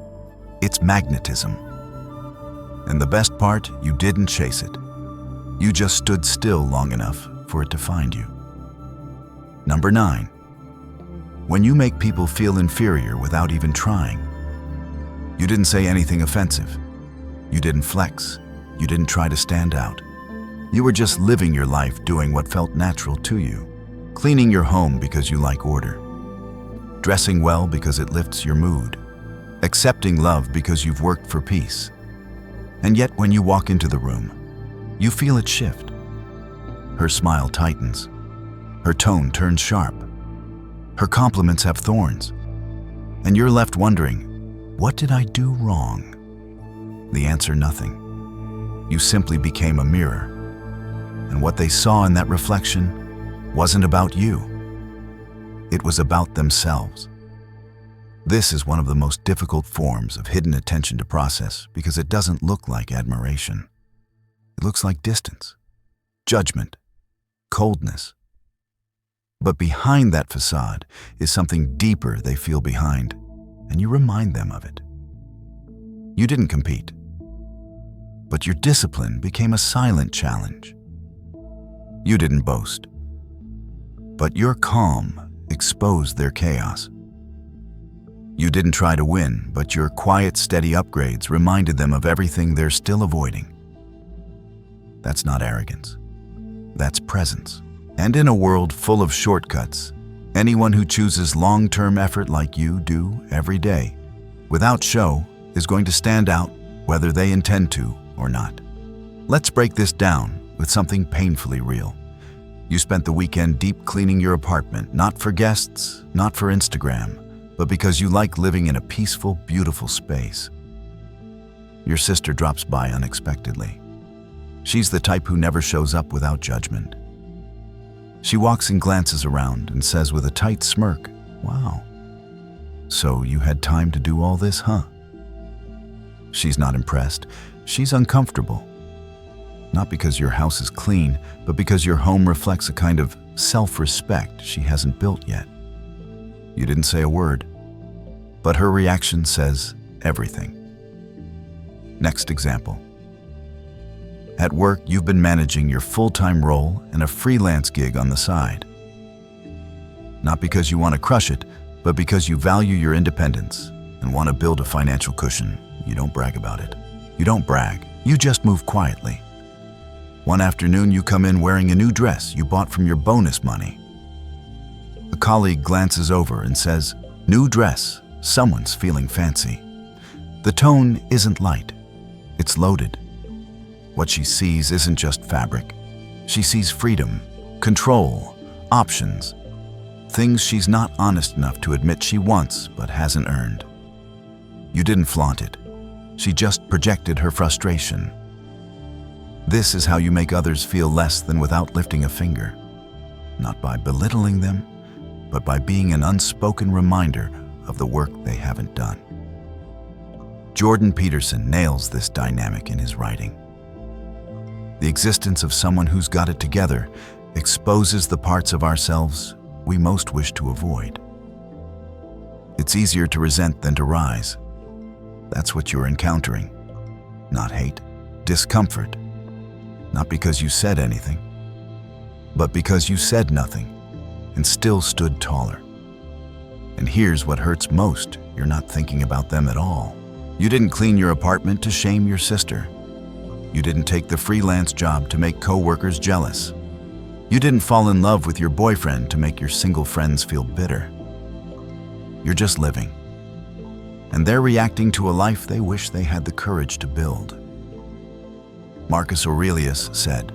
It's magnetism. And the best part, you didn't chase it. You just stood still long enough for it to find you. Number 9. When you make people feel inferior without even trying. You didn't say anything offensive. You didn't flex. You didn't try to stand out. You were just living your life doing what felt natural to you. Cleaning your home because you like order. Dressing well because it lifts your mood. Accepting love because you've worked for peace. And yet when you walk into the room, you feel it shift. Her smile tightens. Her tone turns sharp. Her compliments have thorns. And you're left wondering, what did I do wrong? The answer, nothing. You simply became a mirror. And what they saw in that reflection wasn't about you. It was about themselves. This is one of the most difficult forms of hidden attention to process because it doesn't look like admiration. It looks like distance, judgment, coldness. But behind that facade is something deeper they feel behind, and you remind them of it. You didn't compete, but your discipline became a silent challenge. You didn't boast, but your calm exposed their chaos. You didn't try to win, but your quiet, steady upgrades reminded them of everything they're still avoiding. That's not arrogance. That's presence. And in a world full of shortcuts, anyone who chooses long-term effort like you do every day, without show, is going to stand out whether they intend to or not. Let's break this down with something painfully real. You spent the weekend deep cleaning your apartment, not for guests, not for Instagram, but because you like living in a peaceful, beautiful space. Your sister drops by unexpectedly. She's the type who never shows up without judgment. She walks and glances around and says with a tight smirk, "Wow, so you had time to do all this, huh?" She's not impressed. She's uncomfortable. Not because your house is clean, but because your home reflects a kind of self-respect she hasn't built yet. You didn't say a word, but her reaction says everything. Next example. At work, you've been managing your full-time role and a freelance gig on the side. Not because you want to crush it, but because you value your independence and want to build a financial cushion. You don't brag about it. You don't brag. You just move quietly. One afternoon, you come in wearing a new dress you bought from your bonus money. A colleague glances over and says, "New dress, someone's feeling fancy." The tone isn't light, it's loaded. What she sees isn't just fabric. She sees freedom, control, options, things she's not honest enough to admit she wants but hasn't earned. You didn't flaunt it. She just projected her frustration. This is how you make others feel less than without lifting a finger. Not by belittling them, but by being an unspoken reminder of the work they haven't done. Jordan Peterson nails this dynamic in his writing. The existence of someone who's got it together exposes the parts of ourselves we most wish to avoid. It's easier to resent than to rise. That's what you're encountering. Not hate, discomfort. Not because you said anything, but because you said nothing and still stood taller. And here's what hurts most. You're not thinking about them at all. You didn't clean your apartment to shame your sister. You didn't take the freelance job to make coworkers jealous. You didn't fall in love with your boyfriend to make your single friends feel bitter. You're just living. And they're reacting to a life they wish they had the courage to build. Marcus Aurelius said,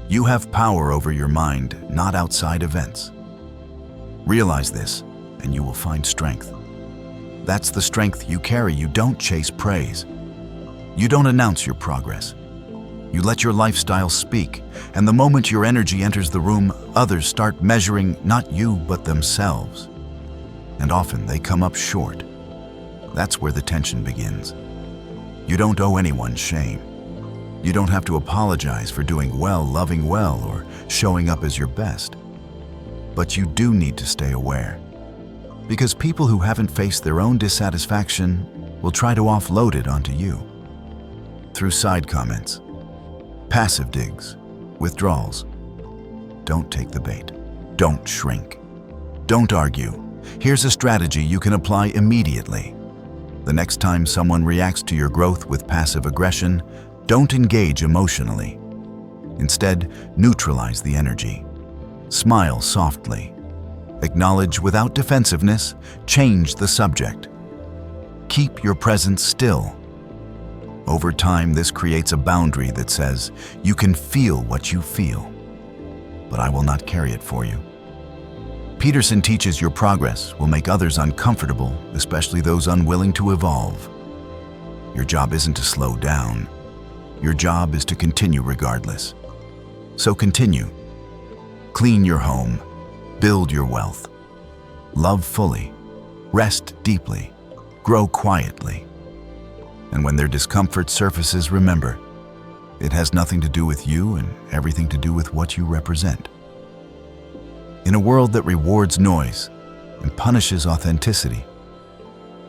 "You have power over your mind, not outside events." Realize this, and you will find strength. That's the strength you carry. You don't chase praise. You don't announce your progress. You let your lifestyle speak, and the moment your energy enters the room, others start measuring not you, but themselves. And often they come up short. That's where the tension begins. You don't owe anyone shame. You don't have to apologize for doing well, loving well, or showing up as your best. But you do need to stay aware. Because people who haven't faced their own dissatisfaction will try to offload it onto you. Through side comments, passive digs, withdrawals. Don't take the bait. Don't shrink. Don't argue. Here's a strategy you can apply immediately. The next time someone reacts to your growth with passive aggression, don't engage emotionally. Instead, neutralize the energy. Smile softly. Acknowledge without defensiveness. Change the subject. Keep your presence still. Over time, this creates a boundary that says, you can feel what you feel, but I will not carry it for you. Peterson teaches your progress will make others uncomfortable, especially those unwilling to evolve. Your job isn't to slow down. Your job is to continue regardless. So continue. Clean your home. Build your wealth. Love fully. Rest deeply. Grow quietly. And when their discomfort surfaces, remember, it has nothing to do with you and everything to do with what you represent. In a world that rewards noise and punishes authenticity,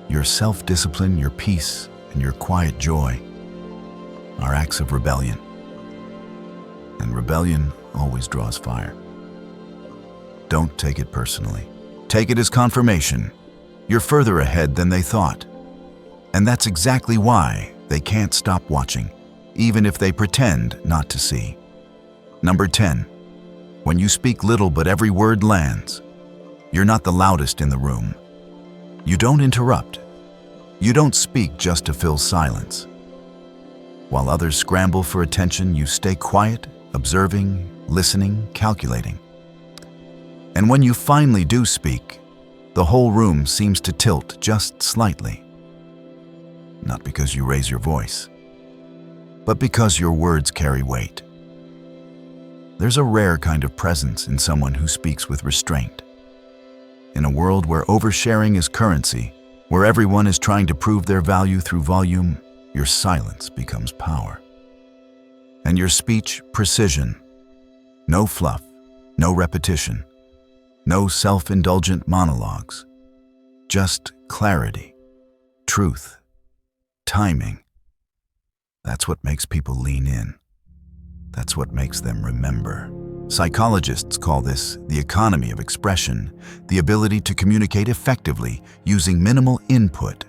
your self-discipline, your peace, and your quiet joy are acts of rebellion. And rebellion always draws fire. Don't take it personally. Take it as confirmation. You're further ahead than they thought. And that's exactly why they can't stop watching, even if they pretend not to see. Number 10. When you speak little but every word lands, you're not the loudest in the room. You don't interrupt. You don't speak just to fill silence. While others scramble for attention, you stay quiet, observing, listening, calculating. And when you finally do speak, the whole room seems to tilt just slightly. Not because you raise your voice, but because your words carry weight. There's a rare kind of presence in someone who speaks with restraint. In a world where oversharing is currency, where everyone is trying to prove their value through volume, your silence becomes power. And your speech, precision. No fluff, no repetition, no self-indulgent monologues. Just clarity, truth, timing. That's what makes people lean in. That's what makes them remember. Psychologists call this the economy of expression, the ability to communicate effectively using minimal input.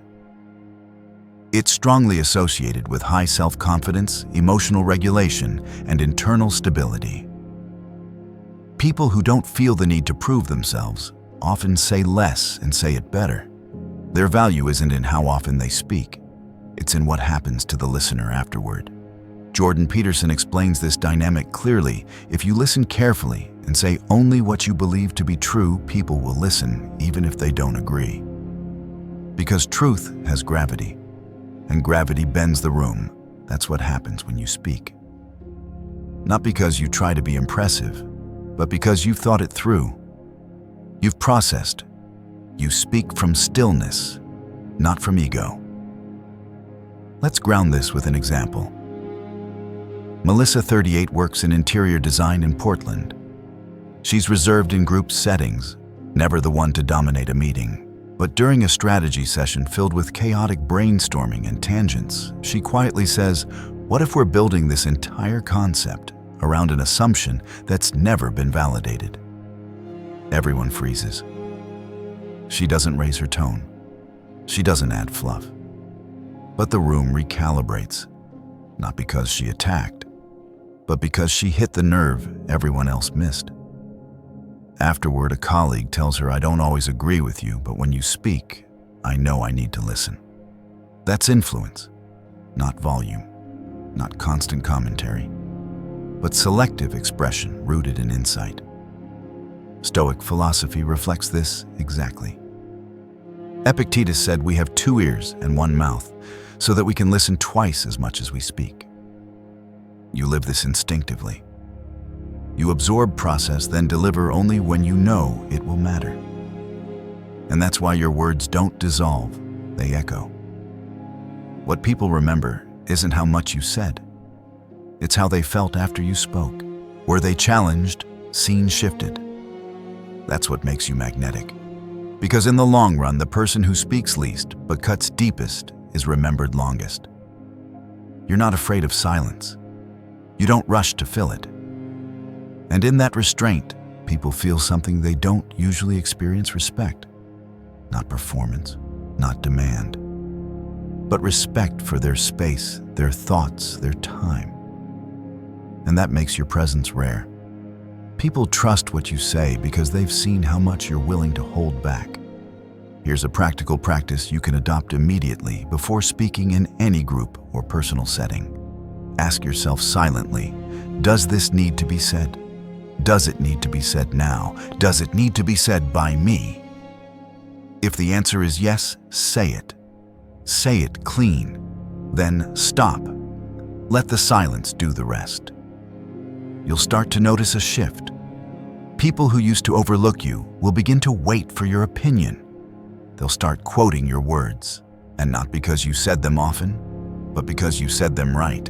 It's strongly associated with high self-confidence, emotional regulation, and internal stability. People who don't feel the need to prove themselves often say less and say it better. Their value isn't in how often they speak. It's in what happens to the listener afterward. Jordan Peterson explains this dynamic clearly. If you listen carefully and say only what you believe to be true, people will listen even if they don't agree. Because truth has gravity, and gravity bends the room. That's what happens when you speak. Not because you try to be impressive, but because you've thought it through. You've processed. You speak from stillness, not from ego. Let's ground this with an example. Melissa, 38, works in interior design in Portland. She's reserved in group settings, never the one to dominate a meeting. But during a strategy session filled with chaotic brainstorming and tangents, she quietly says, "What if we're building this entire concept around an assumption that's never been validated?" Everyone freezes. She doesn't raise her tone. She doesn't add fluff. But the room recalibrates, not because she attacked, but because she hit the nerve everyone else missed. Afterward, a colleague tells her, "I don't always agree with you, but when you speak, I know I need to listen." That's influence, not volume, not constant commentary, but selective expression rooted in insight. Stoic philosophy reflects this exactly. Epictetus said we have 2 ears and 1 mouth, so that we can listen twice as much as we speak. You live this instinctively. You absorb, process, then deliver only when you know it will matter. And that's why your words don't dissolve, they echo. What people remember isn't how much you said. It's how they felt after you spoke. Were they challenged, seen shifted? That's what makes you magnetic. Because in the long run, the person who speaks least but cuts deepest is remembered longest. You're not afraid of silence. You don't rush to fill it. And in that restraint, people feel something they don't usually experience: respect. Not performance, not demand, but respect for their space, their thoughts, their time. And that makes your presence rare. People trust what you say because they've seen how much you're willing to hold back. Here's a practical practice you can adopt immediately before speaking in any group or personal setting. Ask yourself silently, does this need to be said? Does it need to be said now? Does it need to be said by me? If the answer is yes, say it. Say it clean. Then stop. Let the silence do the rest. You'll start to notice a shift. People who used to overlook you will begin to wait for your opinion. They'll start quoting your words, and not because you said them often, but because you said them right.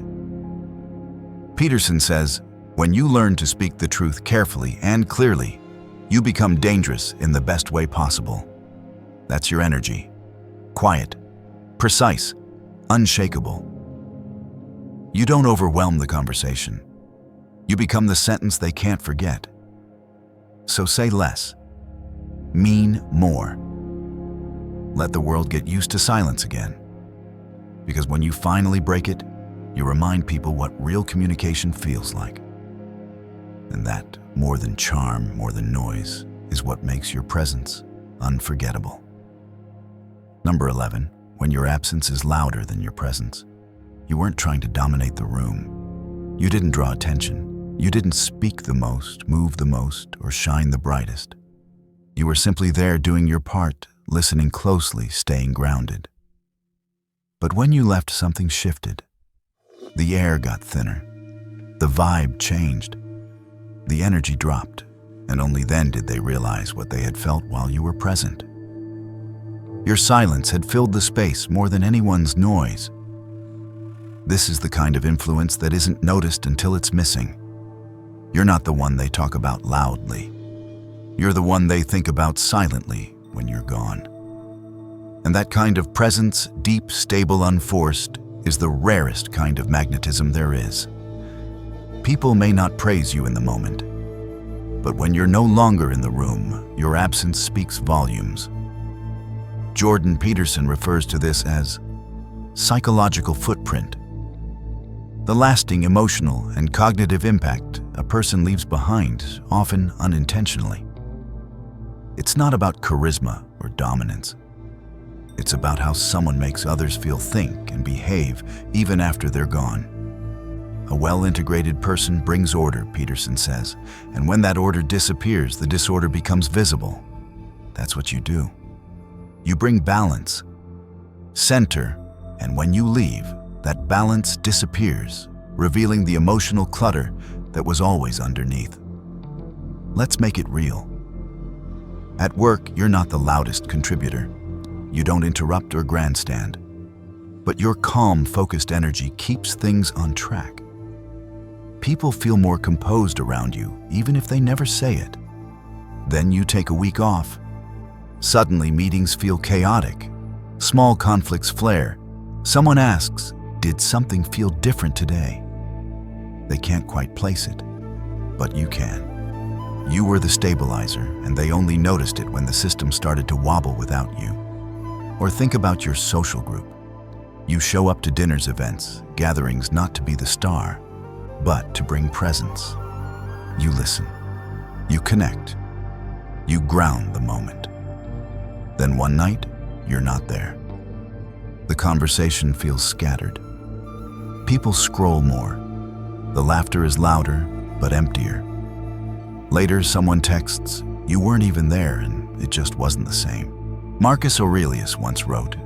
Peterson says, when you learn to speak the truth carefully and clearly, you become dangerous in the best way possible. That's your energy. Quiet, precise, unshakable. You don't overwhelm the conversation. You become the sentence they can't forget. So say less. Mean more. Let the world get used to silence again. Because when you finally break it, you remind people what real communication feels like. And that, more than charm, more than noise, is what makes your presence unforgettable. Number 11, when your absence is louder than your presence. You weren't trying to dominate the room. You didn't draw attention. You didn't speak the most, move the most, or shine the brightest. You were simply there doing your part, listening closely, staying grounded. But when you left, something shifted. The air got thinner. The vibe changed. The energy dropped, and only then did they realize what they had felt while you were present. Your silence had filled the space more than anyone's noise. This is the kind of influence that isn't noticed until it's missing. You're not the one they talk about loudly. You're the one they think about silently when you're gone. And that kind of presence, deep, stable, unforced, is the rarest kind of magnetism there is. People may not praise you in the moment, but when you're no longer in the room, your absence speaks volumes. Jordan Peterson refers to this as psychological footprint. The lasting emotional and cognitive impact a person leaves behind, often unintentionally. It's not about charisma or dominance. It's about how someone makes others feel, think, and behave even after they're gone. A well-integrated person brings order, Peterson says, and when that order disappears, the disorder becomes visible. That's what you do. You bring balance, center, and when you leave, that balance disappears, revealing the emotional clutter that was always underneath. Let's make it real. At work, you're not the loudest contributor. You don't interrupt or grandstand. But your calm, focused energy keeps things on track. People feel more composed around you, even if they never say it. Then you take a week off. Suddenly, meetings feel chaotic. Small conflicts flare. Someone asks, "Did something feel different today?" They can't quite place it, but you can. You were the stabilizer, and they only noticed it when the system started to wobble without you. Or think about your social group. You show up to dinners, events, gatherings not to be the star, but to bring presence. You listen. You connect. You ground the moment. Then one night, you're not there. The conversation feels scattered. People scroll more. The laughter is louder, but emptier. Later, someone texts, You weren't even there, and it just wasn't the same. Marcus Aurelius once wrote,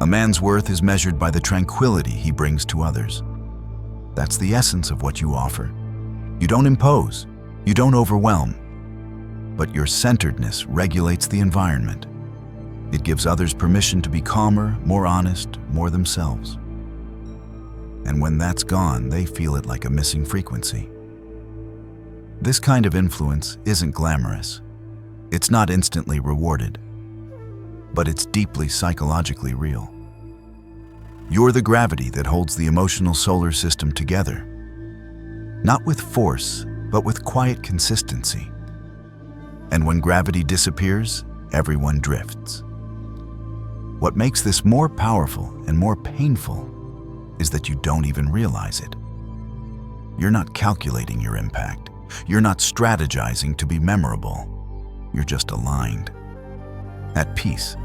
"A man's worth is measured by the tranquility he brings to others." That's the essence of what you offer. You don't impose, you don't overwhelm, but your centeredness regulates the environment. It gives others permission to be calmer, more honest, more themselves. And when that's gone, they feel it like a missing frequency. This kind of influence isn't glamorous. It's not instantly rewarded, but it's deeply psychologically real. You're the gravity that holds the emotional solar system together, not with force, but with quiet consistency. And when gravity disappears, everyone drifts. What makes this more powerful and more painful is that you don't even realize it. You're not calculating your impact. You're not strategizing to be memorable. You're just aligned, at peace.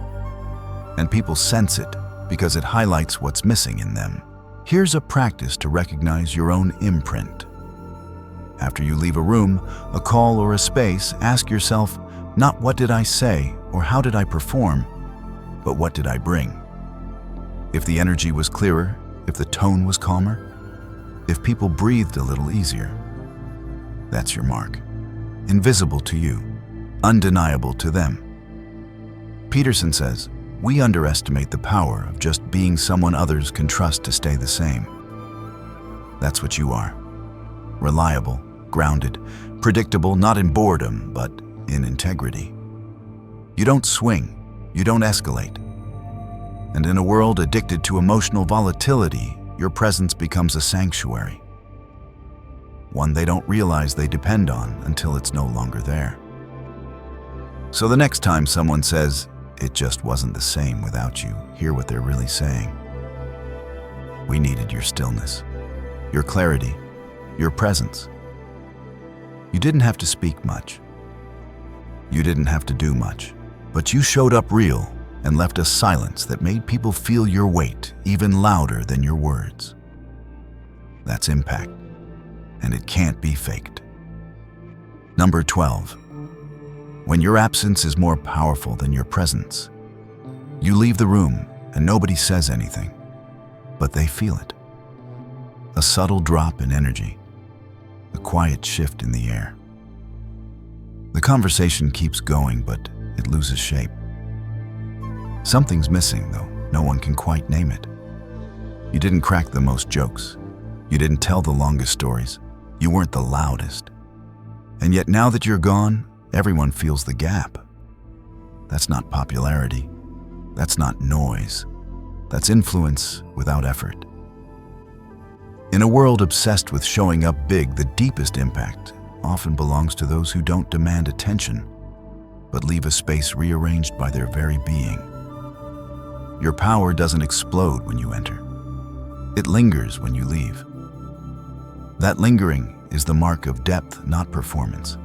And people sense it because it highlights what's missing in them. Here's a practice to recognize your own imprint. After you leave a room, a call, or a space, ask yourself, not what did I say or how did I perform, but what did I bring? If the energy was clearer, if the tone was calmer, if people breathed a little easier, that's your mark. Invisible to you, undeniable to them. Peterson says, we underestimate the power of just being someone others can trust to stay the same. That's what you are. Reliable, grounded, predictable, not in boredom, but in integrity. You don't swing, you don't escalate. And in a world addicted to emotional volatility, your presence becomes a sanctuary. One they don't realize they depend on until it's no longer there. So the next time someone says, it just wasn't the same without you, hear what they're really saying. We needed your stillness, your clarity, your presence. You didn't have to speak much. You didn't have to do much, but you showed up real and left a silence that made people feel your weight even louder than your words. That's impact, and it can't be faked. Number 12. When your absence is more powerful than your presence, you leave the room and nobody says anything, but they feel it. A subtle drop in energy, a quiet shift in the air. The conversation keeps going, but it loses shape. Something's missing, though no one can quite name it. You didn't crack the most jokes. You didn't tell the longest stories. You weren't the loudest. And yet now that you're gone, everyone feels the gap. That's not popularity. That's not noise. That's influence without effort. In a world obsessed with showing up big, the deepest impact often belongs to those who don't demand attention, but leave a space rearranged by their very being. Your power doesn't explode when you enter. It lingers when you leave. That lingering is the mark of depth, not performance.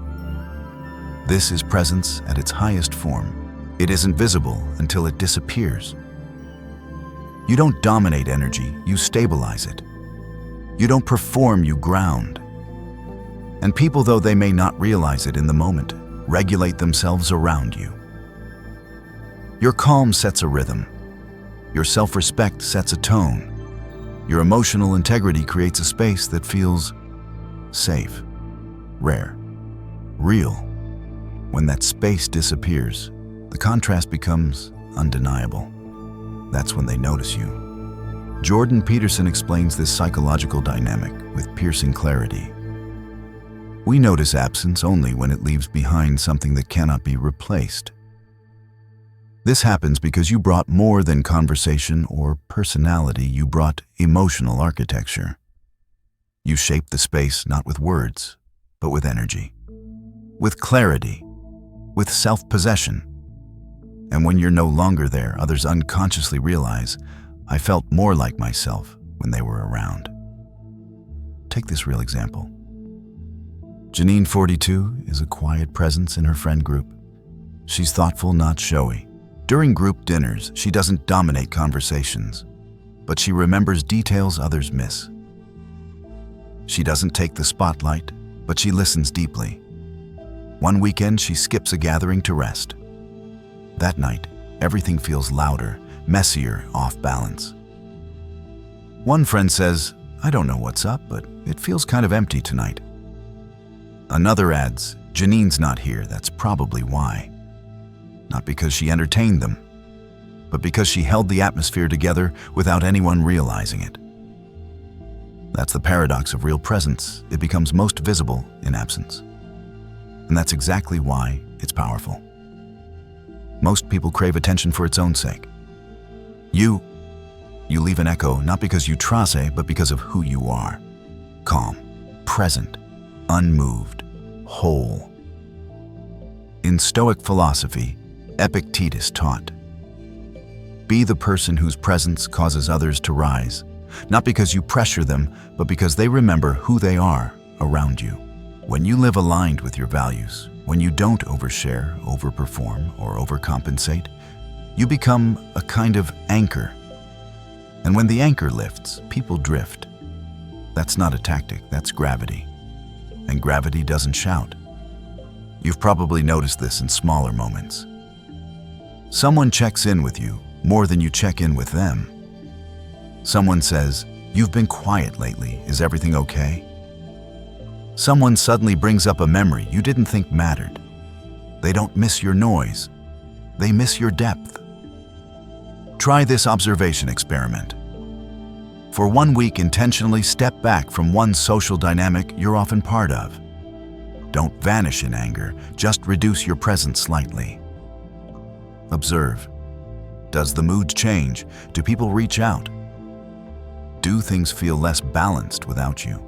This is presence at its highest form. It isn't visible until it disappears. You don't dominate energy, you stabilize it. You don't perform, you ground. And people, though they may not realize it in the moment, regulate themselves around you. Your calm sets a rhythm. Your self-respect sets a tone. Your emotional integrity creates a space that feels safe, rare, real. When that space disappears, the contrast becomes undeniable. That's when they notice you. Jordan Peterson explains this psychological dynamic with piercing clarity. We notice absence only when it leaves behind something that cannot be replaced. This happens because you brought more than conversation or personality, you brought emotional architecture. You shaped the space not with words, but with energy, with clarity, with self-possession. And when you're no longer there, others unconsciously realize, I felt more like myself when they were around. Take this real example. Janine, 42, is a quiet presence in her friend group. She's thoughtful, not showy. During group dinners, she doesn't dominate conversations, but she remembers details others miss. She doesn't take the spotlight, but she listens deeply. One weekend, she skips a gathering to rest. That night, everything feels louder, messier, off balance. One friend says, "I don't know what's up, but it feels kind of empty tonight." Another adds, "Janine's not here, that's probably why." Not because she entertained them, but because she held the atmosphere together without anyone realizing it. That's the paradox of real presence. It becomes most visible in absence. And that's exactly why it's powerful. Most people crave attention for its own sake. You leave an echo not because you trace, but because of who you are. Calm, present, unmoved, whole. In Stoic philosophy, Epictetus taught, be the person whose presence causes others to rise, not because you pressure them, but because they remember who they are around you. When you live aligned with your values, when you don't overshare, overperform, or overcompensate, you become a kind of anchor. And when the anchor lifts, people drift. That's not a tactic, that's gravity. And gravity doesn't shout. You've probably noticed this in smaller moments. Someone checks in with you more than you check in with them. Someone says, "You've been quiet lately, is everything okay?" Someone suddenly brings up a memory you didn't think mattered. They don't miss your noise, they miss your depth. Try this observation experiment. For 1 week, intentionally step back from one social dynamic you're often part of. Don't vanish in anger, just reduce your presence slightly. Observe. Does the mood change? Do people reach out? Do things feel less balanced without you?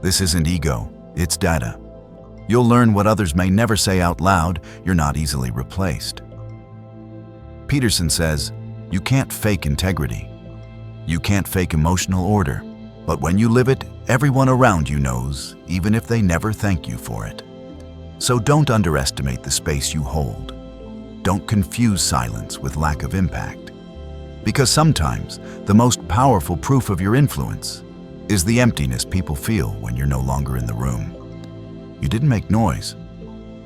This isn't ego, it's data. You'll learn what others may never say out loud. You're not easily replaced. Peterson says, you can't fake integrity. You can't fake emotional order. But when you live it, everyone around you knows, even if they never thank you for it. So don't underestimate the space you hold. Don't confuse silence with lack of impact. Because sometimes the most powerful proof of your influence is the emptiness people feel when you're no longer in the room. You didn't make noise.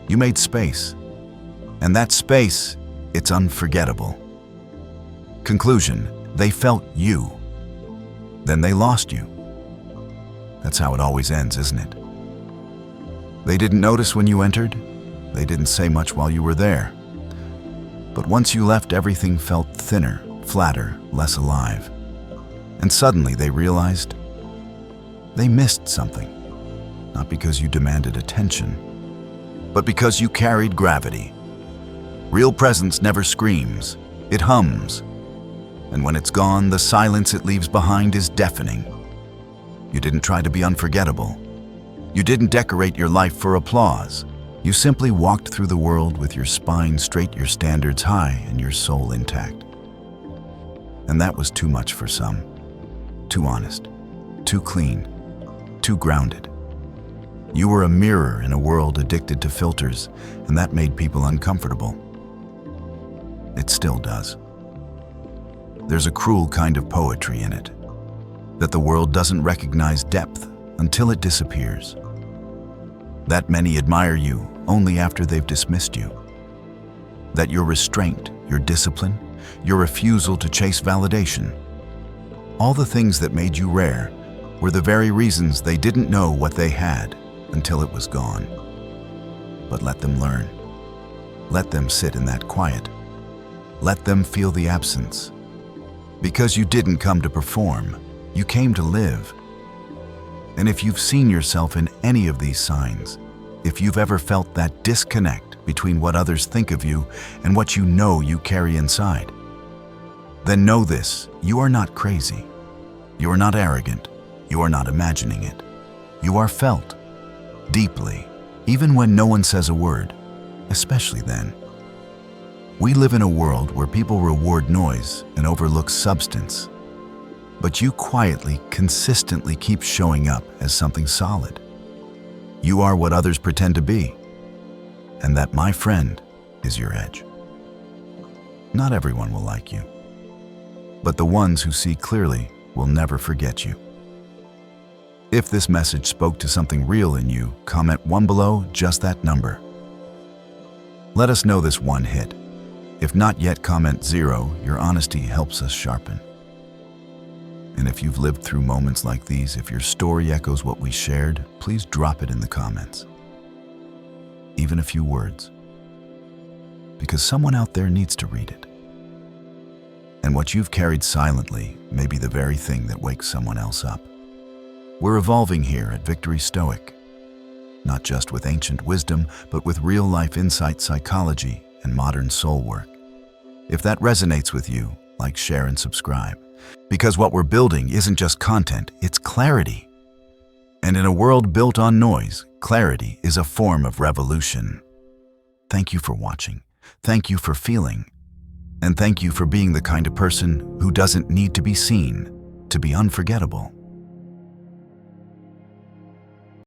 You made space. And that space, it's unforgettable. Conclusion, they felt you. Then they lost you. That's how it always ends, isn't it? They didn't notice when you entered. They didn't say much while you were there. But once you left, everything felt thinner, flatter, less alive. And suddenly they realized they missed something. Not because you demanded attention, but because you carried gravity. Real presence never screams, it hums. And when it's gone, the silence it leaves behind is deafening. You didn't try to be unforgettable. You didn't decorate your life for applause. You simply walked through the world with your spine straight, your standards high, and your soul intact. And that was too much for some. Too honest, too clean, too grounded. You were a mirror in a world addicted to filters, and that made people uncomfortable. It still does. There's a cruel kind of poetry in it, that the world doesn't recognize depth until it disappears. That many admire you only after they've dismissed you. That your restraint, your discipline, your refusal to chase validation, all the things that made you rare, were the very reasons they didn't know what they had until it was gone. But let them learn. Let them sit in that quiet. Let them feel the absence. Because you didn't come to perform, you came to live. And if you've seen yourself in any of these signs, if you've ever felt that disconnect between what others think of you and what you know you carry inside, then know this: you are not crazy. You are not arrogant. You are not imagining it. You are felt deeply, even when no one says a word, especially then. We live in a world where people reward noise and overlook substance. But you quietly, consistently keep showing up as something solid. You are what others pretend to be. And that, my friend, is your edge. Not everyone will like you, but the ones who see clearly will never forget you. If this message spoke to something real in you, comment 1 below, just that number. Let us know this one hit. If not yet, comment 0. Your honesty helps us sharpen. And if you've lived through moments like these, if your story echoes what we shared, please drop it in the comments. Even a few words. Because someone out there needs to read it. And what you've carried silently may be the very thing that wakes someone else up. We're evolving here at Victory Stoic, not just with ancient wisdom, but with real-life insight, psychology, and modern soul work. If that resonates with you, like, share, and subscribe. Because what we're building isn't just content, it's clarity. And in a world built on noise, clarity is a form of revolution. Thank you for watching. Thank you for feeling. And thank you for being the kind of person who doesn't need to be seen to be unforgettable.